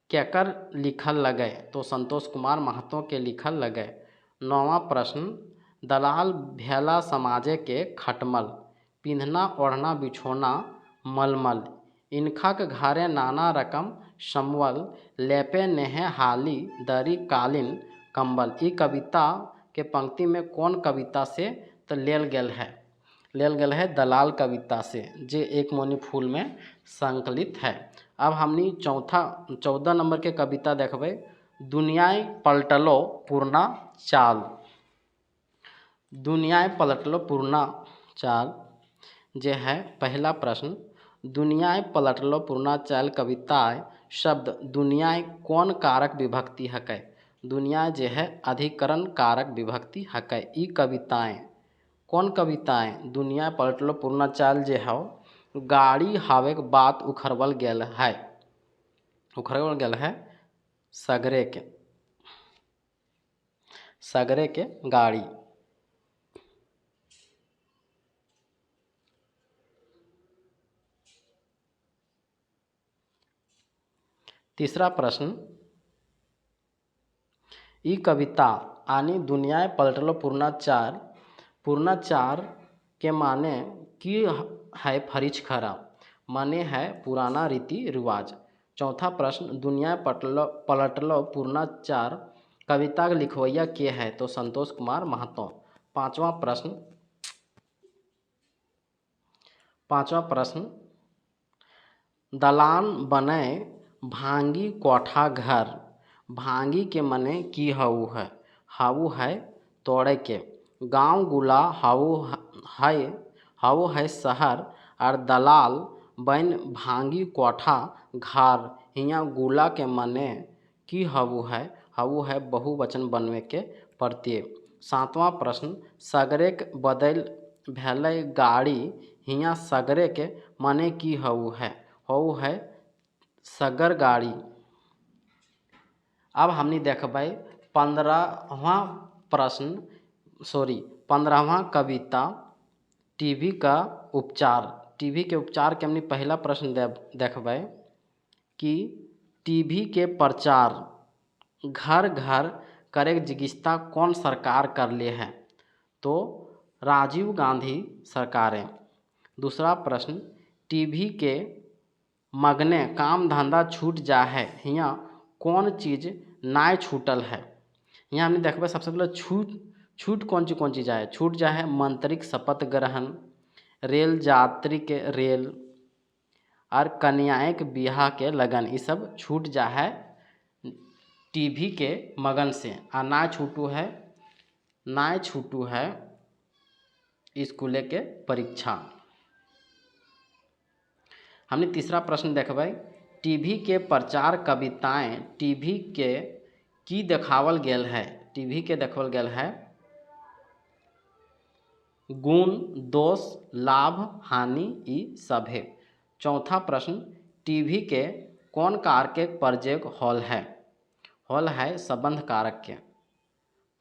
S1: केकर लिखल लगे? तो संतोष कुमार महतो के लिखल लगे। नौवां प्रश्न, दलाल भेला समाजे के खटमल, पिंधना ओढ़ना बिछोना मलमल, इनखा के घरे नाना रकम समवल, लेपे नेहे हाली दरी कालीन कंबल। ई कविता के पंक्ति में कौन कविता से तो लेल गेल है? लेल गेल है दलाल कविता से, जे एक मोनी फूल में संकलित है। अब हमनी 14 नंबर के कविता देखबै, दुनियाए पलटलो पुरना चाल। दुनियाए पलटलो पुरना चाल जे है पहला प्रश्न, दुनियाए पलटलो पुरना चाल कविताए शब्द दुनियाए कौन कारक विभक्ति हकै? दुनिया जे है अधिकरण कारक विभक्ति हकै। ई कविताएं कौन कविताएं दुनिया पलटलो पुरना चाल जे है गाड़ी हावे के बात उखरवल गेल है। उखरवल गेल है सगरे के गाड़ी। तीसरा प्रश्न, ई कविता आनी दुनियाए पलटलो पूर्णा चार के माने की है फरिच खरा? माने है पुराना रीति रिवाज। चौथा प्रश्न, दुनिया पलटलो पूर्णाचार कविता के लिखवैया के है? तो संतोष कुमार महतो। पांचवा प्रश्न, दलान बने भांगी कोठा घर, भांगी के मने की हाउ है? हाउ है तोड़े के। गांव गुला हाउ है शहर, और दलाल बन भांगी कोठा घर। हियाँ गुला के मने की हाउ है? हाउ है बहुवचन बनवे के प्रत्यय। सातवां प्रश्न, सगरे के बदल भेलै गाड़ी, हियाँ सगरे के मने की हाउ है? हाउ है सगर गाड़ी। अब हमने देखबै 15वां कविता, टीबी का उपचार। टीबी के उपचार के हमने पहला प्रश्न देखबै कि टीबी के प्रचार घर घर करे के जिगिस्ता कौन सरकार कर ले है? तो राजीव गांधी सरकारें। दूसरा प्रश्न, टीबी के मगने काम धंधा छूट जा है, हियाँ कौन चीज नाय छूटल है? यहाँ हमने देखबे सबसे पहले छूट कौन चीज है? छूट जा है मंत्रिक शपथ ग्रहण, रेल यात्री के रेल, और कन्याएं के बियाह के लगन, ये सब छूट जा है टीबी के मगन से। आ ना छूटू है स्कूले के परीक्षा। हमने तीसरा प्रश्न देखबै, टीबी के प्रचार कविताएं टीबी के की देखावल गेल है? टीबी के देखावल गेल है गुण, दोष, लाभ, हानि, ई सभे। चौथा प्रश्न, टीबी के कौन कारक के प्रयोग हॉल है? हॉल है संबंध कारक के।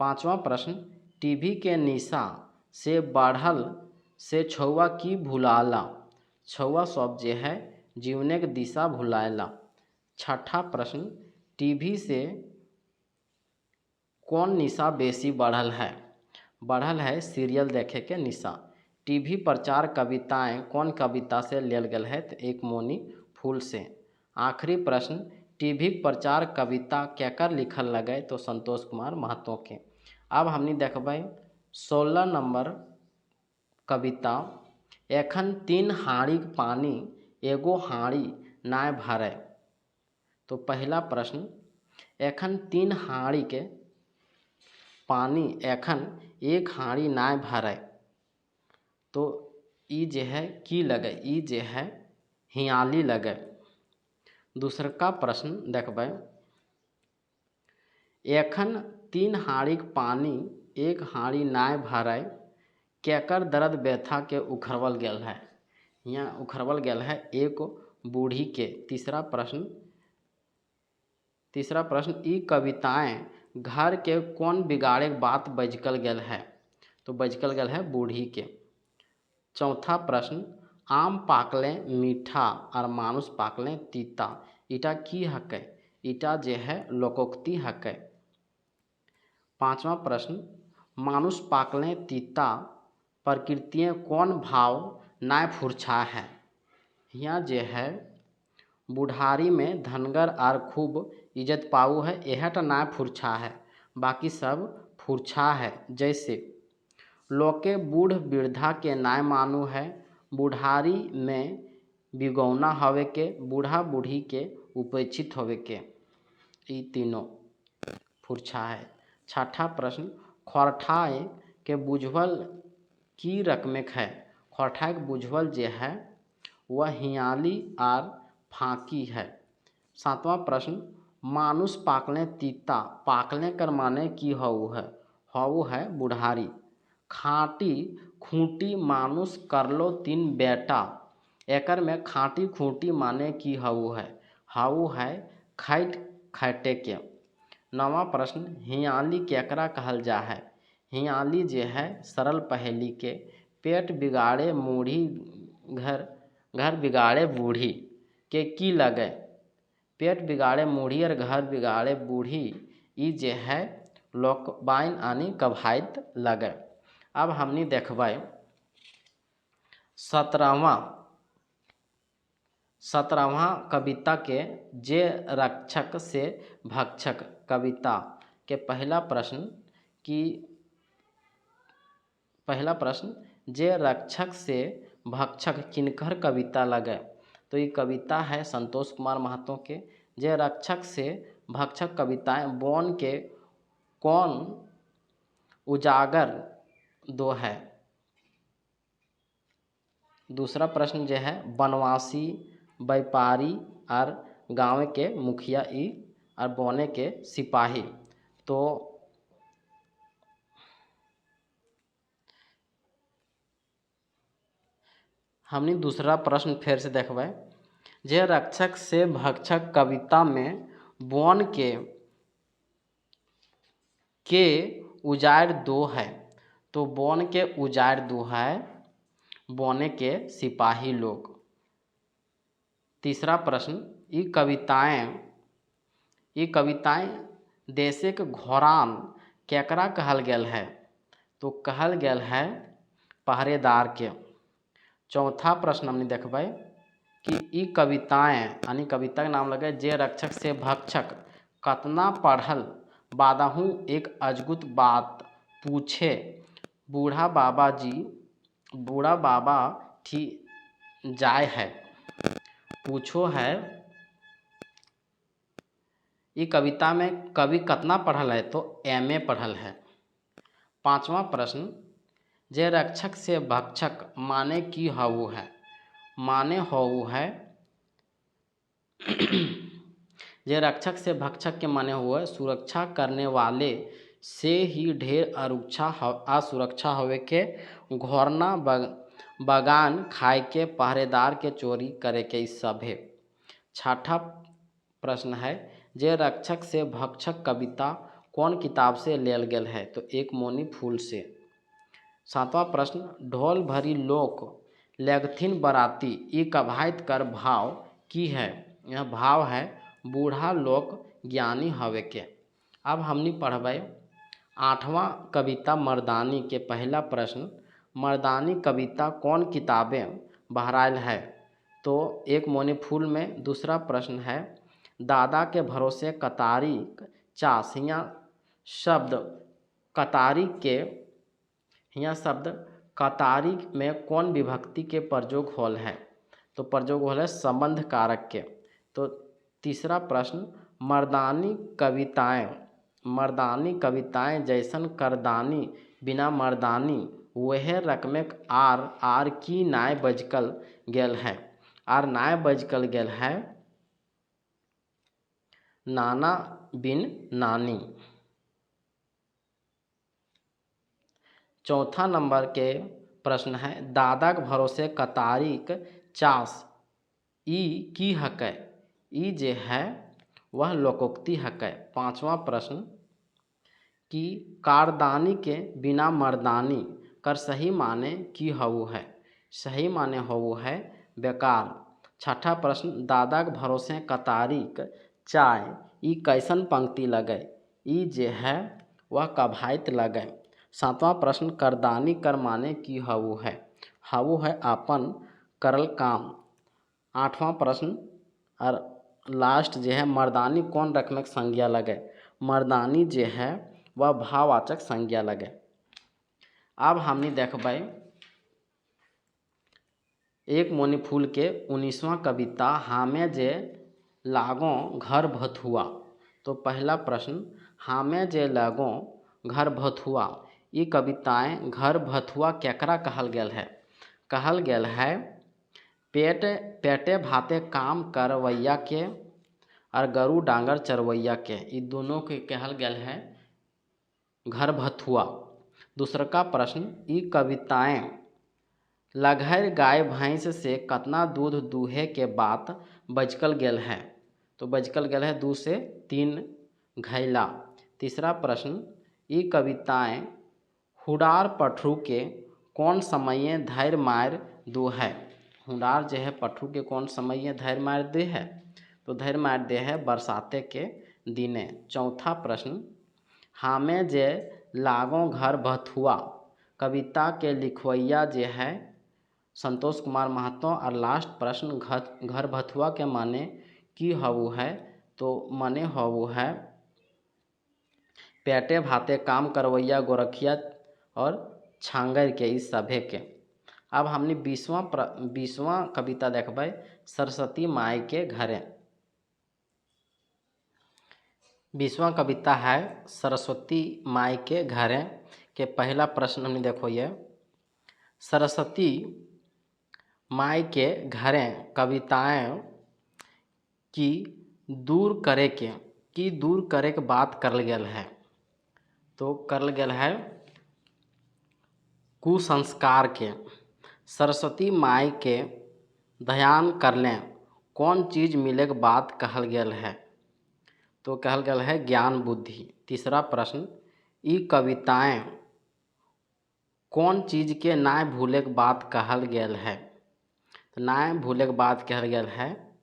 S1: पांचवा प्रश्न, टीबी के निशा से बढ़ल से छौआ की भुलाला? छौआ शब्द जे है जीवने के दिशा भुलाएला। छठा प्रश्न, टीबी से कौन निशा बेसी बढ़ल है? बढ़ल है सीरियल देखे के निशा। टीबी प्रचार कविताएं कौन कविता से लेल गेल है? तो एक मोनी फूल से। आखिरी प्रश्न, टीबी प्रचार कविता केकर लिखल लगे? तो संतोष कुमार महतो के। अब हमने देखबै 16 नंबर कविता, एखन 3 हाड़ी पानी एगो हाड़ी नाय भरे। तो पहला प्रश्न, एखन 3 हाड़ी के पानी एखन एक हाड़ी नाय भरे, तो ई जे है की लगे? ई जे है हियाली लगे। दूसरका प्रश्न देखबै, एखन 3 हाड़ी पानी एक हाड़ी नाय भरे, केकर दर्द व्यथा के उखड़वल गेल है? यहाँ उखड़वल गेल है एक बूढ़ी के। तीसरा प्रश्न, ई कविताएं घर के कौन बिगाड़े बात बजकल गेल है? तो बजकल गेल है बूढ़ी के। चौथा प्रश्न, आम पाकले मीठा और मानुष पाकले तीता, इटा की हकै? इटा जे है लोकोक्ति हकै। पांचवा प्रश्न, मानुष पाकले तीता प्रकृति कौन भाव नाय फुरछा है? यहाँ जे है बुढ़ारी में धनगर आर खूब इज्जत पाऊ है, यहटा नाय फुरछा है, बाकी सब फुरछा है। जैसे लोके बूढ़ वृद्धा के नाय मानू है, बुढ़ारी में बिगौना हवे के, बूढ़ा बूढ़ी के उपेक्षित होवे के, ये तीनों फुरछा है। छठा प्रश्न, खोरठाए के बुझवल की रकमेक है? खोरठाए के बुझवल जे है वह हियाली आर फाँकी है। सातवां प्रश्न, मानुष पाकले तीता, पाकले कर माने की हाउ है? हाउ है बुढ़ारी। खाटी खूंटी मानुष करलो 3 बेटा, एकर में खाटी खूंटी माने की हाउ है? हाउ है खैट खैटे के। नवा प्रश्न, हियाली केकरा कहल जा है? हियाली जे है सरल पहेली के, पेट बिगाड़े मूढ़ी घर बिगाड़े बूढ़ी के की लगे? पेट बिगाड़े मूढ़ी और घर बिगाड़े बूढ़ी, ई जे है लोकबाइन आनी कभाइत लगे। अब हमने देखबै 17वां 17वां कविता के जे रक्षक से भक्षक कविता के पहला प्रश्न जे रक्षक से भक्षक किनकर कविता लगे। तो ये कविता है संतोष कुमार महतो के। जे रक्षक से भक्षक कविताएं बौन के कौन उजागर दो है। दूसरा प्रश्न जो है बनवासी व्यापारी और गाँव के मुखिया ई और बौने के सिपाही। तो हमने दूसरा प्रश्न फिर से देखबै। जे रक्षक से भक्षक कविता में बौन के उजाड़ दो है। तो बौन के उजाड़ दो है बौने के सिपाही लोग। तीसरा प्रश्न ये कविताएं देशे के घोरान केकरा कहल गेल है। तो कहल गेल है पहरेदार के। चौथा प्रश्न हमने देखबै कि ई कविताएं यानी कविता के नाम लगे जे रक्षक से भक्षक कतना पढ़ल बादहू एक अजगुत बात पूछे बूढ़ा बाबा थी जाय है। पूछो है ये कविता में कवि कतना पढ़ल है। तो MA पढ़ल है। पांचवा प्रश्न जे रक्षक से भक्षक माने की हऊ है। माने हऊ है जे रक्षक से भक्षक के माने हुए सुरक्षा करने वाले से ही ढेर असुरक्षा होवे के घोरना बगान खाए के पहरेदार के चोरी करे के सब है। छठा प्रश्न है जे रक्षक से भक्षक कविता कौन किताब से लेल गेल है। तो एक मोनी फूल से। सातवां प्रश्न ढोल भरी लोक लेगथिन बराती ई कभाइत कर भाव की है। यह भाव है बूढ़ा लोक ज्ञानी हवे के। अब हमनी पढ़बै 8वां कविता मर्दानी के पहला प्रश्न मर्दानी कविता कौन किताबें बहरायल है। तो एक मोनी फूल में। दूसरा प्रश्न है दादा के भरोसे कतारी चास हियाँ शब्द कतारी में कौन विभक्ति के प्रयोग होल है। तो प्रयोग होल है संबंध कारक के। तो तीसरा प्रश्न मर्दानी कविताएं जैसन करदानी बिना मर्दानी वह रकमे आर की नाय बजकल गेल है। आर नाय बजकल गेल है नाना बिन नानी। चौथा नंबर के प्रश्न है दादा के भरोसे कतारीक चास ई की हकै। ई जे है वह लोकोक्ति हकै। पांचवा प्रश्न कि कारदानी के बिना मर्दानी कर सही माने की हऊ है। सही माने हऊ है बेकार। छठा प्रश्न दादा के भरोसे कतारीक चाय ई कैसन पंक्ति लगे। ई जे है वह कभाइत लगे। सातवां प्रश्न करदानी कर माने की हऊ है। हऊ है अपन करल काम। आठवां प्रश्न और लास्ट जे है मर्दानी कौन रकमे संज्ञा लगे। मर्दानी जे है वह भाववाचक संज्ञा लगे। अब हमने देखबै एक मोनी फूल के 19वां कविता हामे जे लागों घर भथुआ। तो पहला प्रश्न हामे जे लागों घर भथुआ ये कविताएं घर भथुआ केकरा कहल गेल है। कहल गेल है पेटे भाते काम करवैया के और गरु डांगर चरवैया के। ये दोनों के कहल गेल है घर भथुआ। दूसरा का प्रश्न ये कविताएं लगहर गाय भैंस से कतना दूध दूहे के बात बजकल गेल है। तो बजकल गेल है 2 से 3 घैला। तीसरा प्रश्न ये कविताएं हुडार पठरू के कौन समय धैर्य मार दो है। हुडार जो है पठरू के कौन समय धैर्य मार दे है। तो धैर्य मार दे है बरसाते के दिने। चौथा प्रश्न हामे जे लागों घर भथुआ कविता के लिखवैया जे है संतोष कुमार महतो। और लास्ट प्रश्न, घर भथुआ के माने की हवु है? तो माने हवु है पेटे भाते काम करवैया गोरखिया और छांगर के, इस सभे के। अब हमने 20वां कविता देखबै, सरस्वती माई के घरे। 20वां कविता है सरस्वती माई के घरे के। पहला प्रश्न हमने देखो ये, सरस्वती माई के घरे कविताएं की दूर करे के बात करल गेल है। तो करल गेल है कुसंस्कार के। सरस्वती माई के ध्यान करलें कौन चीज़ मिले के बात कहल गेल है? तो कहल गेल है ज्ञान बुद्धि। तीसरा प्रश्न, ई कविताएं कौन चीज़ के नाय भूले के बात कहल गेल है? तो नाय भूले के बात कहल गेल है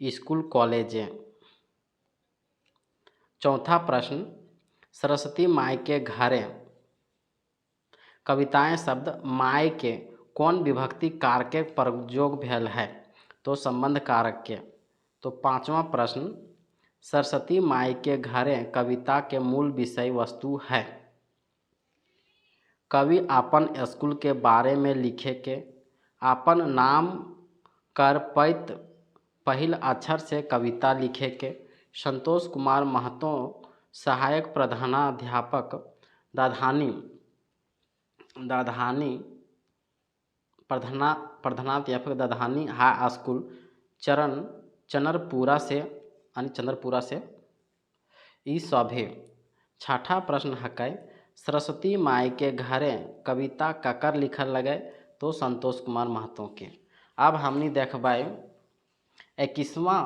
S1: स्कूल कॉलेजें। चौथा प्रश्न, सरस्वती माई के घरे कविताएं शब्द माई के कौन विभक्ति कारक के प्रयोग भेल है? तो संबंध कारक के। तो पांचवा प्रश्न, सरस्वती माई के घरे कविता के मूल विषय वस्तु है। कवि अपन स्कूल के बारे में लिखे के, अपन नाम कर पैत पहिल अक्षर से कविता लिखे के। संतोष कुमार महतो सहायक प्रधानाध्यापक प्रधानाध्यापक दधानी हाई स्कूल चनरपुरा से ई सभे। छठा प्रश्न है, सरस्वती माई के घरे कविता ककर लिखल लगे? तो संतोष कुमार महतो के। अब हमने देखबै 21वां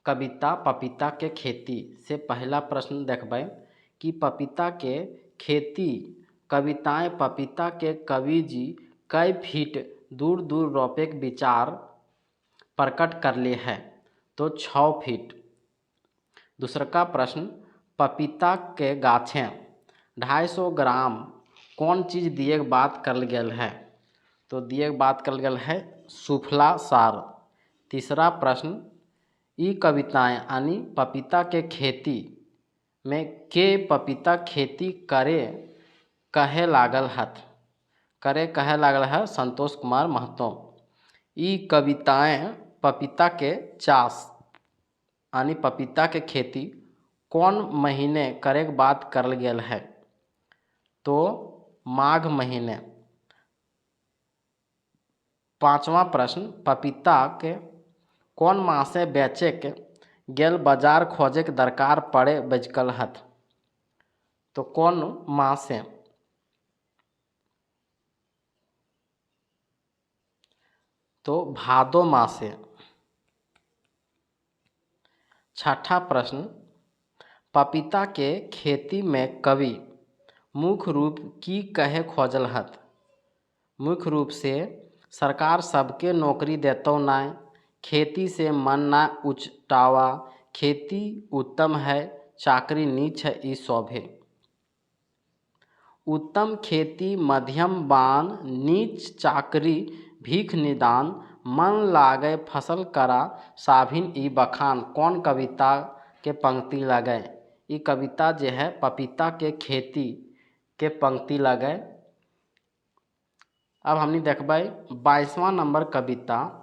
S1: कविता पपीता के खेती से। पहला प्रश्न देखबै कि पपीता के खेती कविताएं पपीता के कवि जी कई फीट दूर दूर रोपे के विचार प्रकट कर ले है। तो 6 फीट। दूसरा का प्रश्न, पपीता के गाछें 250 ग्राम कौन चीज़ दिए के बात करल गेल है? तो दिए के बात करल गेल है सुफला सार। तीसरा प्रश्न, ई कविताएं यानी पपीता के खेती में के पपीता खेती करे कहे लागल है? संतोष कुमार महतो। ई कविताएं पपीता के चाष यानी पपीता के खेती कौन महीने करे के बात करल गेल है? तो माघ महीने। पांचवा प्रश्न, पपीता के कौन मासे बेचे के गेल बाजार खोजे के दरकार पड़े बजकल हथ? तो कौन मासे? तो भादो मासे। छठा प्रश्न, पपीता के खेती में कवि मुख्य रूप की कहे खोजल हथ? मुख्य रूप से सरकार सबके नौकरी देतो नाय, खेती से मन ना उचटावा, खेती उत्तम है चाकरी नीच है, ई शोभे। उत्तम खेती मध्यम बान, नीच चाकरी भीख निदान, मन लागे फसल करा साभिन ई बखान कौन कविता के पंक्ति लगे? ई कविता जो है पपीता के खेती के पंक्ति लगे। अब हमने देखबै 22वां नंबर कविता,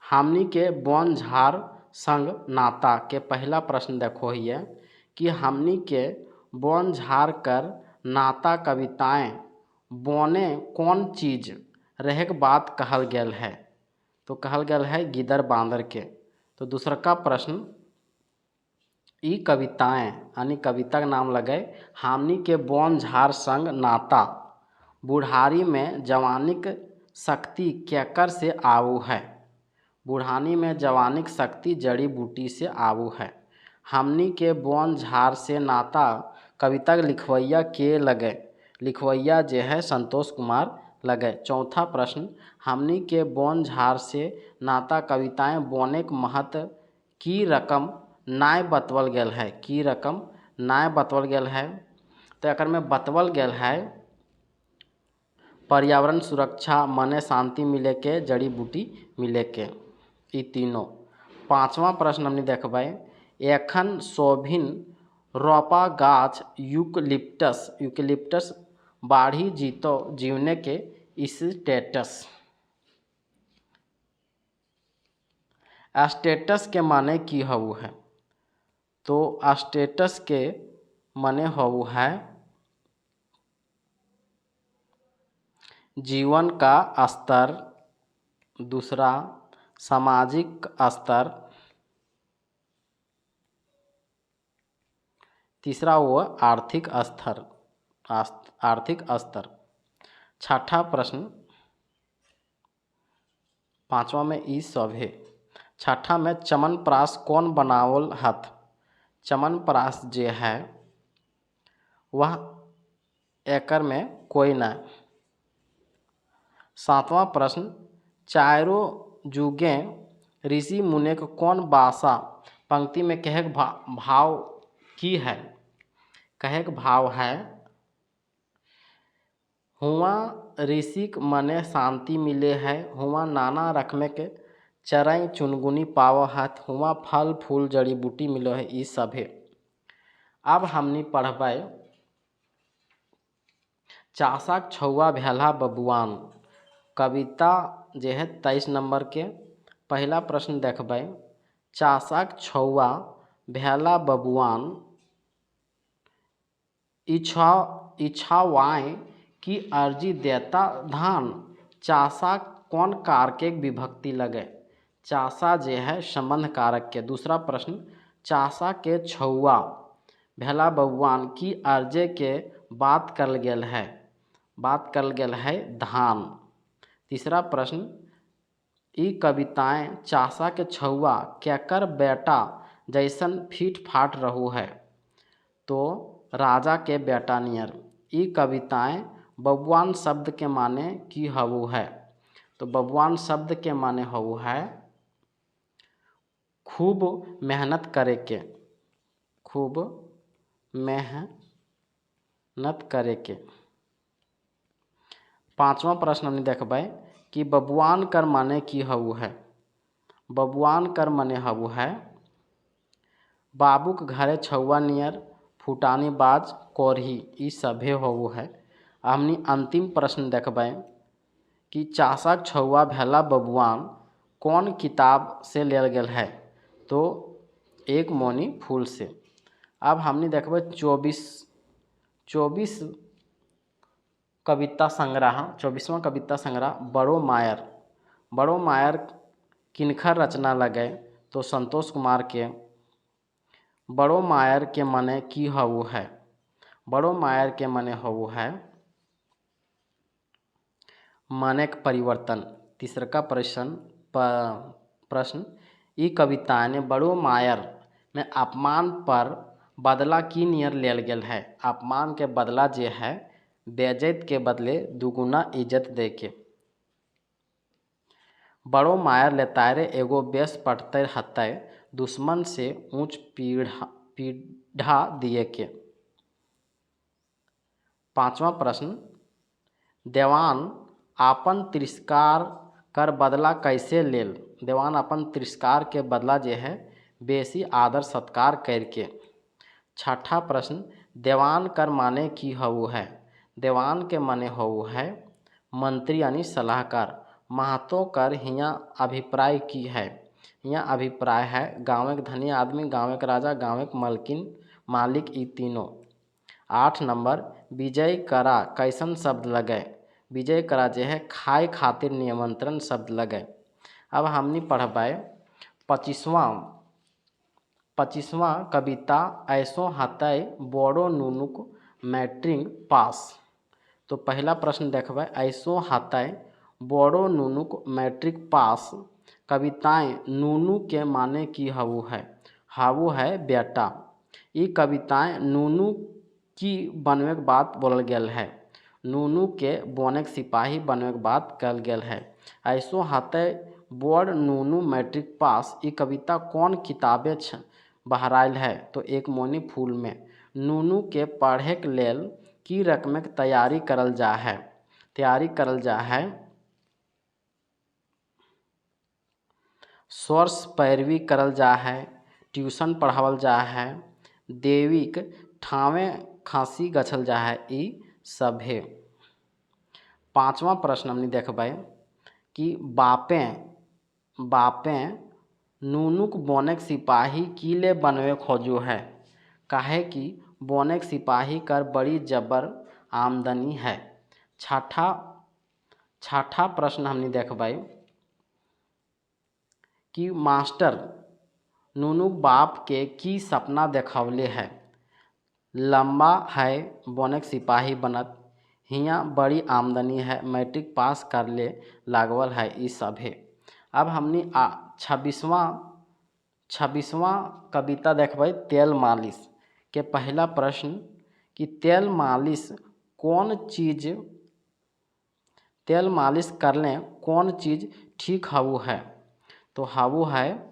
S1: हमनी के बोन झाड़ संग नाता के। पहला प्रश्न देखो हिए कि हमनी के बोन झाड़ कर नाता कविताएं बोने कौन चीज़ रहे के बात कहल गेल है? तो कहल गेल है गिदर बांदर के। तो दूसरा का प्रश्न, ई कविताएं यानी कविता का नाम लगे हमनी के बोन झाड़ संग नाता बुढ़ारी में जवानिक शक्ति केकर से आवू है? बुढ़ानी में जवानिक शक्ति जड़ी बूटी से आवू है। हमनी के बोन झाड़ से नाता कविता लिखवैया के लगे? लिखवैया जो है संतोष कुमार लगे। चौथा प्रश्न, हमनी के बोन झाड़ से नाता कविताएं बोने के महत्व की रकम नाय बतवल गेल है? की रकम नाय बतवल गेल है? तो एकर में बतवल गेल है पर्यावरण सुरक्षा मने शांति मिले के, जड़ी बूटी मिले के, ई तीनों। पाँचवां प्रश्न हमने देखबै, एखन शोभिन रोपा गाछ यूकेलिप्टस बाढ़ी जीतो जीवने के स्टेटस। स्टेटस के माने की हऊ है? तो स्टेटस के माने हऊ है जीवन का स्तर, दूसरा सामाजिक स्तर, तीसरा वो आर्थिक स्तर। छठा प्रश्न, पांचवा में ई सब है। छठा में चमनप्राश कौन बनावल हथ? चमनप्राश जे है वह एकर में कोई न। सातवां प्रश्न, चारों जुगे ऋषि मुनि के कौन भाषा पंक्ति में कहे भाव की है? कहे भाव है, हुआ ऋषिक मने शांति मिले है, हुआ नाना रकमे के चरई चुनगुनी पाव हाथ, हुआ फल फूल जड़ी बूटी मिलो है, ई सब है। अब हमनी पढ़बै चाशाक छौआ भेला बबुआन, कविता जे है 23 नंबर के। पहला प्रश्न देखबै, चाशाक छौआ भेला बबुआन, इच्छावाएं की अर्जी देता धान। चाशा कौन कारक विभक्ति लगे? चाशा जे है संबंध कारक के। दूसरा प्रश्न, चाशा के छौआ भेला बबुआन की अर्जे के बात करल गेल है? बात करल गेल है धान। तीसरा प्रश्न, ई कविताएं चाशा के छौआ केकर बेटा जैसन फीट फाट रहू है? तो राजा के बेटा नियर। ई कविताएं बबुआन शब्द के माने की हवू है? तो बबुआन शब्द के माने हवू है खूब मेहनत करे के, खूब मेहनत करे के। पांचवा प्रश्न हमने देखबै कि बबुआन कर माने की हवू है? बबुआन कर माने हवू है बाबूक घरे छौआ नियर, फुटानी बाज कोरही, ई सभे हवू है। हमनी अंतिम प्रश्न देखबै कि चाशाक छौआ भेला बबुआन कौन किताब से लेल गेल है? तो एक मोनी फूल से। अब हमने देखबै 24 कविता संग्रह, 24वां कविता संग्रह बड़ो मायर। बड़ो मायर किनकर रचना लगे? तो संतोष कुमार के। बड़ो मायर के माने की हवू है? बड़ो मायर के माने हवू है माने के परिवर्तन। तीसरा का प्रश्न, ई कविता ने बड़ो मायर में अपमान पर बदला की नियर लेल गेल है? अपमान के बदला जे है बेइज्जत के बदले दुगुना इज्जत दे के। बड़ो मायर लेतारे एगो बेस पटते हतै, दुश्मन से ऊंच पीढ़ा दिए के। पांचवा प्रश्न, देवान आपन तिरस्कार कर बदला कैसे लेल? देवान अपन तिरस्कार के बदला जे है बेसी आदर सत्कार करके। छठा प्रश्न, देवान कर माने की हवू है? देवान के माने हवू है मंत्री यानी सलाहकार। महतो कर हियाँ अभिप्राय की है? हियाँ अभिप्राय है गाँव के धनी आदमी, गाँव के राजा, गाँव के मालिक, ई तीनों। 8 नंबर, विजय करा कैसन शब्द लगे? विजय करा जे है खाए खातिर निमंत्रण शब्द लगे। अब हमनी पढ़बै 25वां कविता ऐसो हतै बड़ो नुनुक मैट्रिक पास। तो पहला प्रश्न देखबै, ऐसो हतै बड़ो नुनुक मैट्रिक पास। कविताएं नुनू के माने की हवू है? हवू है बेटा। ई कविताएं नुनू की बनवे के बात बोलल गेल है। नुनू के बने के सिपाही बनवे के बात कल गेल है। ऐसो हतै बड़ नुनू मैट्रिक पास, ई कविता कौन किताबे बहराइल है? तो एक मोनी फूल में। नुनू के पढ़े के लेल की रकम के तैयारी करल जा है? तैयारी करल जा है, सोर्स पैरवी करल जा है, ट्यूशन पढ़ावल जा है, देविक ठावे खांसी गछल जा है, ई सभे। पांचवा प्रश्न हमने देखबै कि बापे नूनुक बोनेक सिपाही किले बनवे खोजो है, काहे कि बोनेक सिपाही कर बड़ी जबर आमदनी है। छठा प्रश्न हमने देखबै कि मास्टर नूनुक बाप के की सपना देखवले है, लंबा है बोनेक सिपाही बनत, हियाँ बड़ी आमदनी है, मैट्रिक पास कर ले लागवल है, ई सभे। अब हमने 26वां कविता देखबै तेल मालिश के पहला प्रश्न कि तेल मालिश करले कौन चीज़ ठीक हवु है, तो हवु है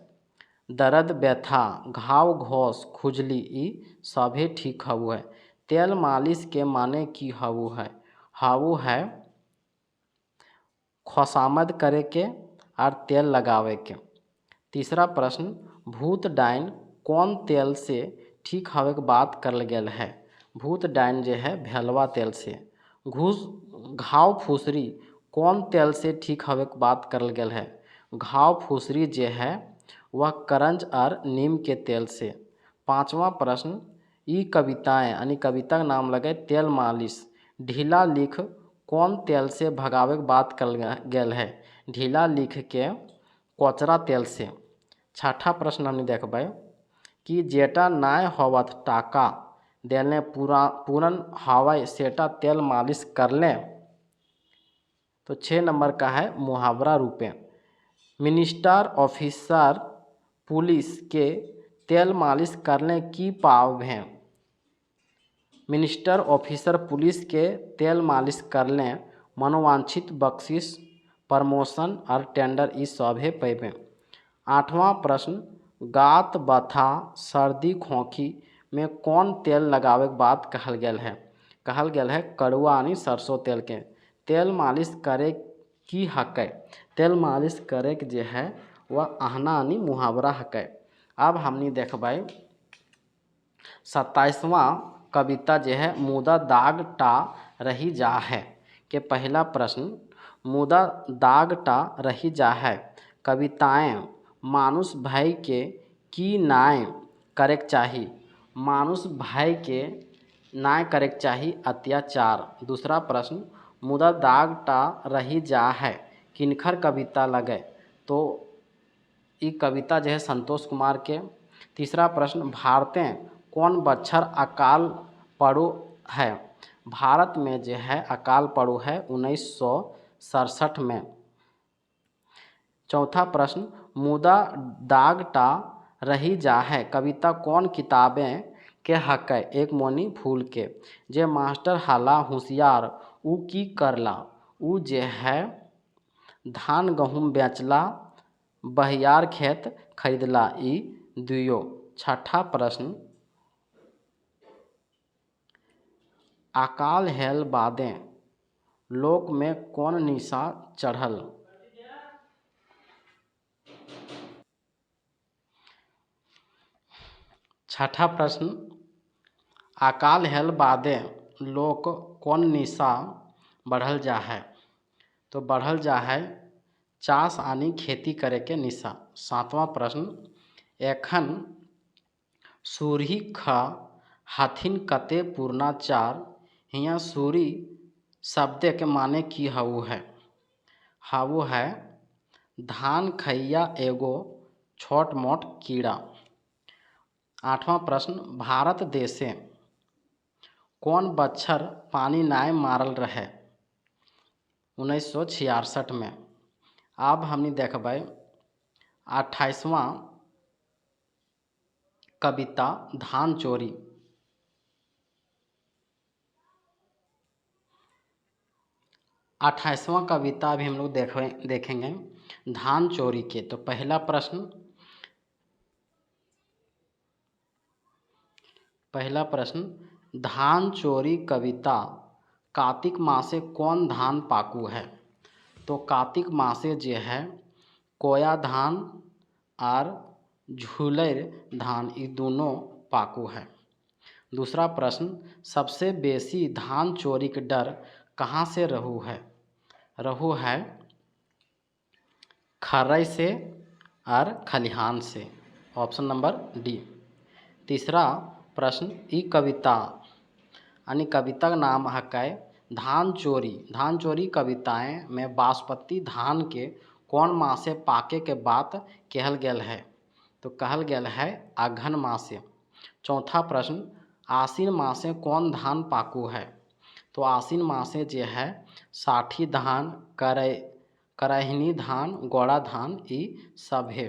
S1: दर्द व्यथा घाव घोष खुजली, ई सभे ठीक हवु है। तेल मालिश के माने की हवु है खुशामद करे के और तेल लगावे के। तीसरा प्रश्न भूत डाइन कौन तेल से ठीक हवे के बात करल गेल है, भूत डाइन जे है भेलवा तेल से। घाव फुसरी कौन तेल से ठीक हवे के बात करल गेल है, घाव फुसरी जे है वह करंज और नीम के तेल से। पांचवा प्रश्न ई कविताएं यानी कविता का नाम लगे तेल मालिश ढीला लिख कौन तेल से भगावे के बात करल गेल है, ढीला लिख के कोचरा तेल से। छठा प्रश्न हमने देखबै कि जेटा नाय होवत टाका देने पूरन हवाय सेटा तेल मालिश करले, तो 6 नंबर का है मुहावरा रूपे। मिनिस्टर ऑफिसर पुलिस के तेल मालिश करने की पाव हैं, मिनिस्टर ऑफिसर पुलिस के तेल मालिश करले मनोवांछित बख्शिश प्रमोशन और टेंडर ई सभे पैबे। आठवां प्रश्न गात बथा सर्दी खोखी में कौन तेल लगावे के बात कहल गेल है कड़ुआ यानी सरसों तेल के। तेल मालिश करे की हकै, तेल मालिश करे के जे है वह आहना यानी मुहावरा हकै। अब हमनी देखबै 27वां कविता जे है मुदा दाग टा रही जा है के पहला प्रश्न मुदा दाग टा रही जा है कविताएं मानुष भय के की नाय करेक चाही, मानुष भय के नाय करेक चाही अत्याचार। दूसरा प्रश्न मुदा दाग टा रही जा है किनखर कविता लगे, तो ये कविता जो है संतोष कुमार के। तीसरा प्रश्न भारतें कौन बच्छर अकाल पड़ो है, भारत में जो है अकाल पड़ो है 1967 में। चौथा प्रश्न मुदा दाग टा रही जा है कविता कौन किताबें के हकै, एक मोनी फूल के। जे मास्टर हाला होशियार ऊ की करला, ऊ जे है धान गहूम बेचला बहियार खेत खरीदला, ई दुयो। छठा प्रश्न अकाल हेल बादे लोक में कौन निशा चढ़ल, छठा प्रश्न अकाल हेल बादे लोक कौन निशा बढ़ल जा है, तो बढ़ल जा है चास आनी खेती करे के निशा। सातवां प्रश्न एखन सूरी ख हथिन कते पूर्णाचार, हियाँ सूरी शब्द के माने की हवु है धान खैया एगो छोट मोट कीड़ा। आठवां प्रश्न भारत देशे कौन बच्छर पानी नाय मारल रहे 1966 में। अब हमने देखबै 28वां कविता धान चोरी। 28वां कविता भी हम लोग देखेंगे धान चोरी के। तो पहला प्रश्न धान चोरी कविता कार्तिक मासे कौन धान पाकू है? तो कार्तिक मासे जे है कोया धान और झूलर धान ये दोनों पाकू है। दूसरा प्रश्न, सबसे बेसी धान चोरी के डर कहाँ से रहू है? रहू है खर्रई से और खलिहान से। Option number D. तीसरा प्रश्न, ई कविता यानी कविता का नाम है कै धान चोरी कविताएं में बासमती धान के कौन मासे पाके के बात कहल गेल है? तो कहल गेल है अघन मासे। चौथा प्रश्न, आसीन मासे कौन धान पाकू है? तो आसीन मासे जे है साठी धान, करहिनी धान, गोड़ा धान ई सब है।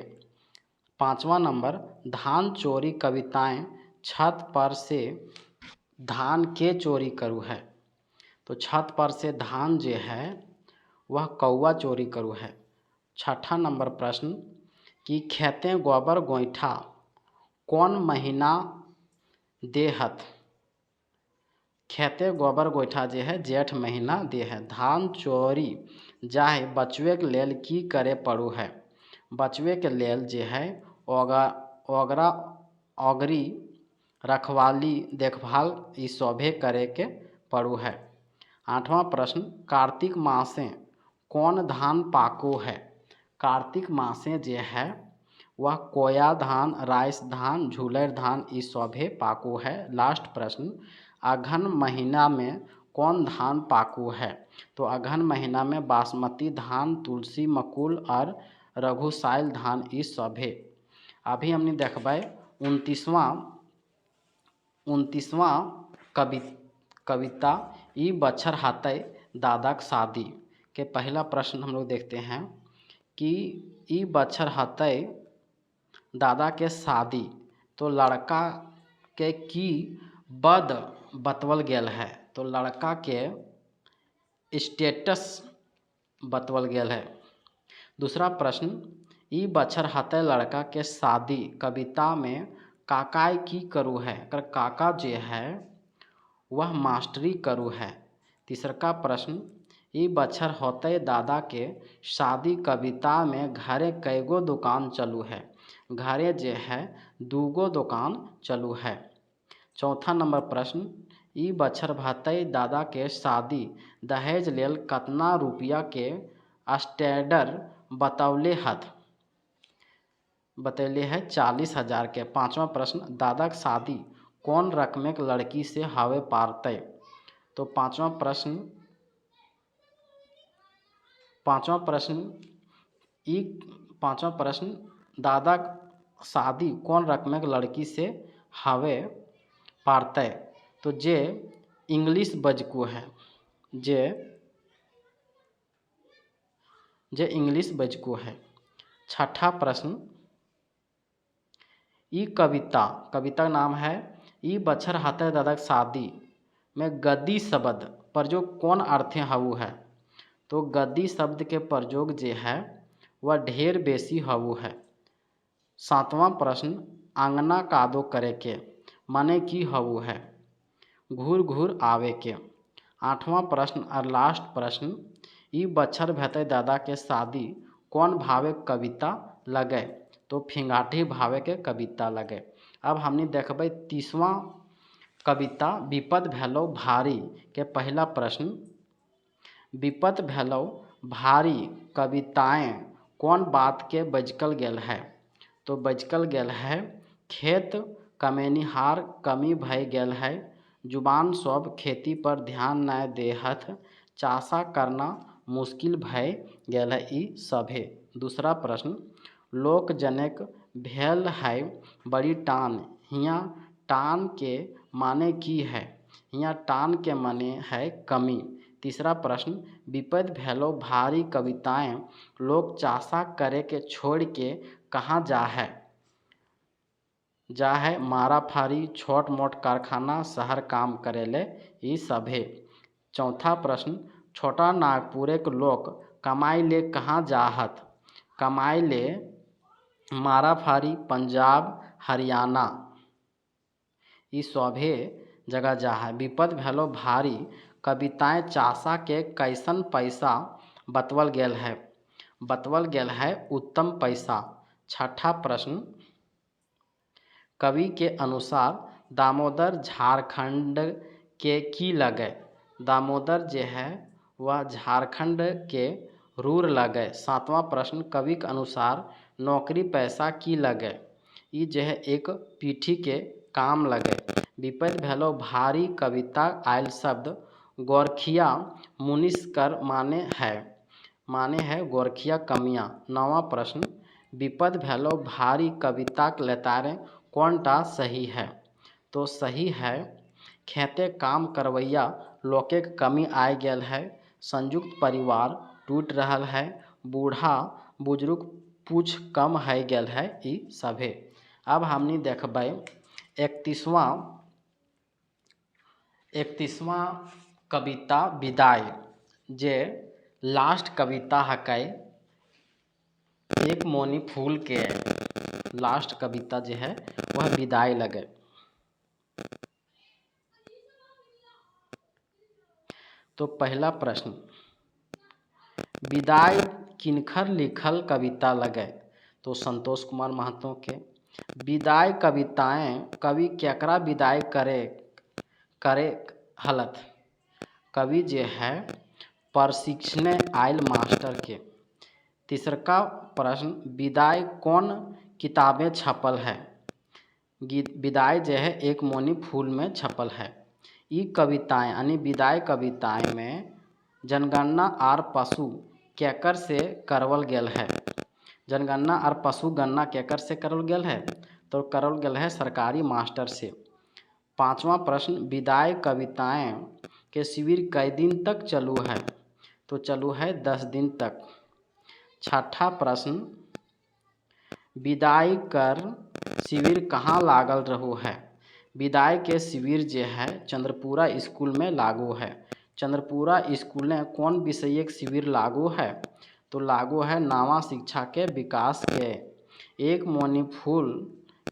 S1: पाँचवा नंबर, धान चोरी कविताएं छत पर से धान के चोरी करू है? तो छत पर से धान जे है वह कौआ चोरी करू है। छठा नंबर प्रश्न, कि खेते गोबर गोईठा कौन महीना देहत? खेते गोबर गोईठा जे है जेठ महीना दे है। धान चोरी जाहे बचवे के लेल की करे पड़ू है? बचवे के लेल जे है ओगरा ओगरी रखवाली देखभाल ई सभे करे के पड़ू है। आठवां प्रश्न, कार्तिक मासे कौन धान पाको है? कार्तिक मासे जे है वह कोया धान, राइस धान, झूलर धान ई सभे पाको है। लास्ट प्रश्न, अघन महीना में कौन धान पाकू है? तो अघन महीना में बासमती धान, तुलसी मकुल और रघुसाइल धान ई सभे। अभी हमने देखबै 29वां कविता ई बच्छर हाथे दादा के शादी के पहला प्रश्न हम लोग देखते हैं कि ई बच्छर हाथे दादा के शादी तो लड़का के की बद बतवल गेल है? तो लड़का के स्टेटस बतवल गेल है। दूसरा प्रश्न, ई बच्छर हाथे लड़का के शादी कविता में काकाई की करू है? अगर काका जे है वह मास्टरी करू है। तीसरा प्रश्न, ई बच्छर होते दादा के शादी कविता में घरे कैगो दुकान चलू है? घरे जे है दूगो दुकान चलू है। चौथा नंबर प्रश्न, ई बच्छर भते दादा के शादी दहेज लेल कतना रुपया के स्टैंडर बतौले है 40,000 के। पाँचवा प्रश्न, दादा के शादी कौन रकम के लड़की से हवे पारते? तो पाँचवा प्रश्न दादा के शादी कौन रकम के लड़की से हवे पारते? तो जे इंग्लिश बजकू है, जे इंग्लिश बजकू है। छठा प्रश्न, ई कविता का नाम है ई बच्छर हाथे दादा के शादी में गद्दी शब्द प्रयोग कौन अर्थ हवू है? तो गद्दी शब्द के प्रयोग जे है वह ढेर बेसी हवू है। सातवां प्रश्न, आंगना कादो करे के माने की हवू है? घूर घूर आवे के। आठवां प्रश्न और लास्ट प्रश्न, ई बच्छर भेते दादा के शादी कौन भावे कविता लगे? तो फिंगाठी भावे के कविता लगे। अब हमने देखबै 30वां कविता विपद भेलो भारी के पहला प्रश्न, विपद भेलो भारी कविताएं कौन बात के बजकल गेल है? तो बजकल गेल है खेत कमेनिहार कमी भय गेल है, जुबान सब खेती पर ध्यान न देहत, चाषा करना मुश्किल भय गेल है ई सभे। दूसरा प्रश्न, लोक जनक भेल है बड़ी टान, हियाँ टान के माने की है? हियाँ टान के माने है कमी। तीसरा प्रश्न, विपद भेलो भारी कविताएं लोग चाषा करे के छोड़ के कहाँ जा है मारा फारी, छोट मोट कारखाना, शहर काम करेले ई सभे। चौथा प्रश्न, छोटा नागपुरे के लोग कमाई ले कहाँ जाहत? कमाई ले मारा फारी, पंजाब, हरियाणा ई सभे जगह जा है। विपद भेलो भारी कविताएं चासा के कैसन पैसा बतवल गेल है? बतवल गेल है उत्तम पैसा। छठा प्रश्न, कवि के अनुसार दामोदर झारखंड के की लगे? दामोदर जे है वह झारखंड के रूर लगे। सातवां प्रश्न, कवि के अनुसार नौकरी पैसा की लगे? ई जे है एक पीठी के काम लगे। विपद भेलो भारी कविता आयल शब्द गोरखिया मुनिस कर माने है गोरखिया कमियाँ। नौवां प्रश्न, विपद भेलो भारी कविताक लेतारे कौनटा सही है? तो सही है खेते काम करवैया लोके के कमी आय गेल है, संयुक्त परिवार टूट रहल है, बूढ़ा बुजुर्ग पूछ कम है गेल है, ई सभे। अब हमनी देखबै 31वां कविता विदाई, जे लास्ट कविता हकै एक मोनी फूल के लास्ट कविता जो है वह विदाई लगे। तो पहला प्रश्न, विदाई किनखर लिखल कविता लगे? तो संतोष कुमार महतो के। विदाई कविताएं कवि केकरा विदाई करे हलत? कवि जे है प्रशिक्षणे आयल मास्टर के। तीसरा प्रश्न, विदाई कौन किताबें छपल है? विदाई जो है एक मोनी फूल में छपल है। ई कविताएं यानी विदाई कविताएं में जनगणना आर पशु केकर से करवल गेल है? जनगणना और पशु गणना केकर से करल गेल है? तो करल गेल है सरकारी मास्टर से। पांचवा प्रश्न, विदाई कविताएं के शिविर कई दिन तक चलू है? तो चलू है 10 दिन तक। छठा प्रश्न, विदाई कर शिविर कहाँ लागल रहू है? विदाई के शिविर जे है चंद्रपुरा स्कूल में लागू है। चंद्रपुरा स्कूल में कौन विषयक शिविर लागू है? तो लागू है नावा शिक्षा के विकास के। एक मोनी फूल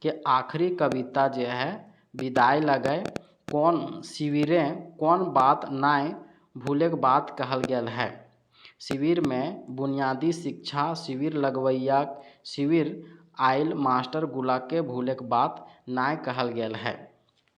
S1: के आखिरी कविता जो है विदाई लगे कौन शिविरें कौन बात नाय भूले के बात कहल गेल है? शिविर में बुनियादी शिक्षा शिविर लगवैया शिविर आयल मास्टर गुला के भूले के बात नाय कहल गेल है।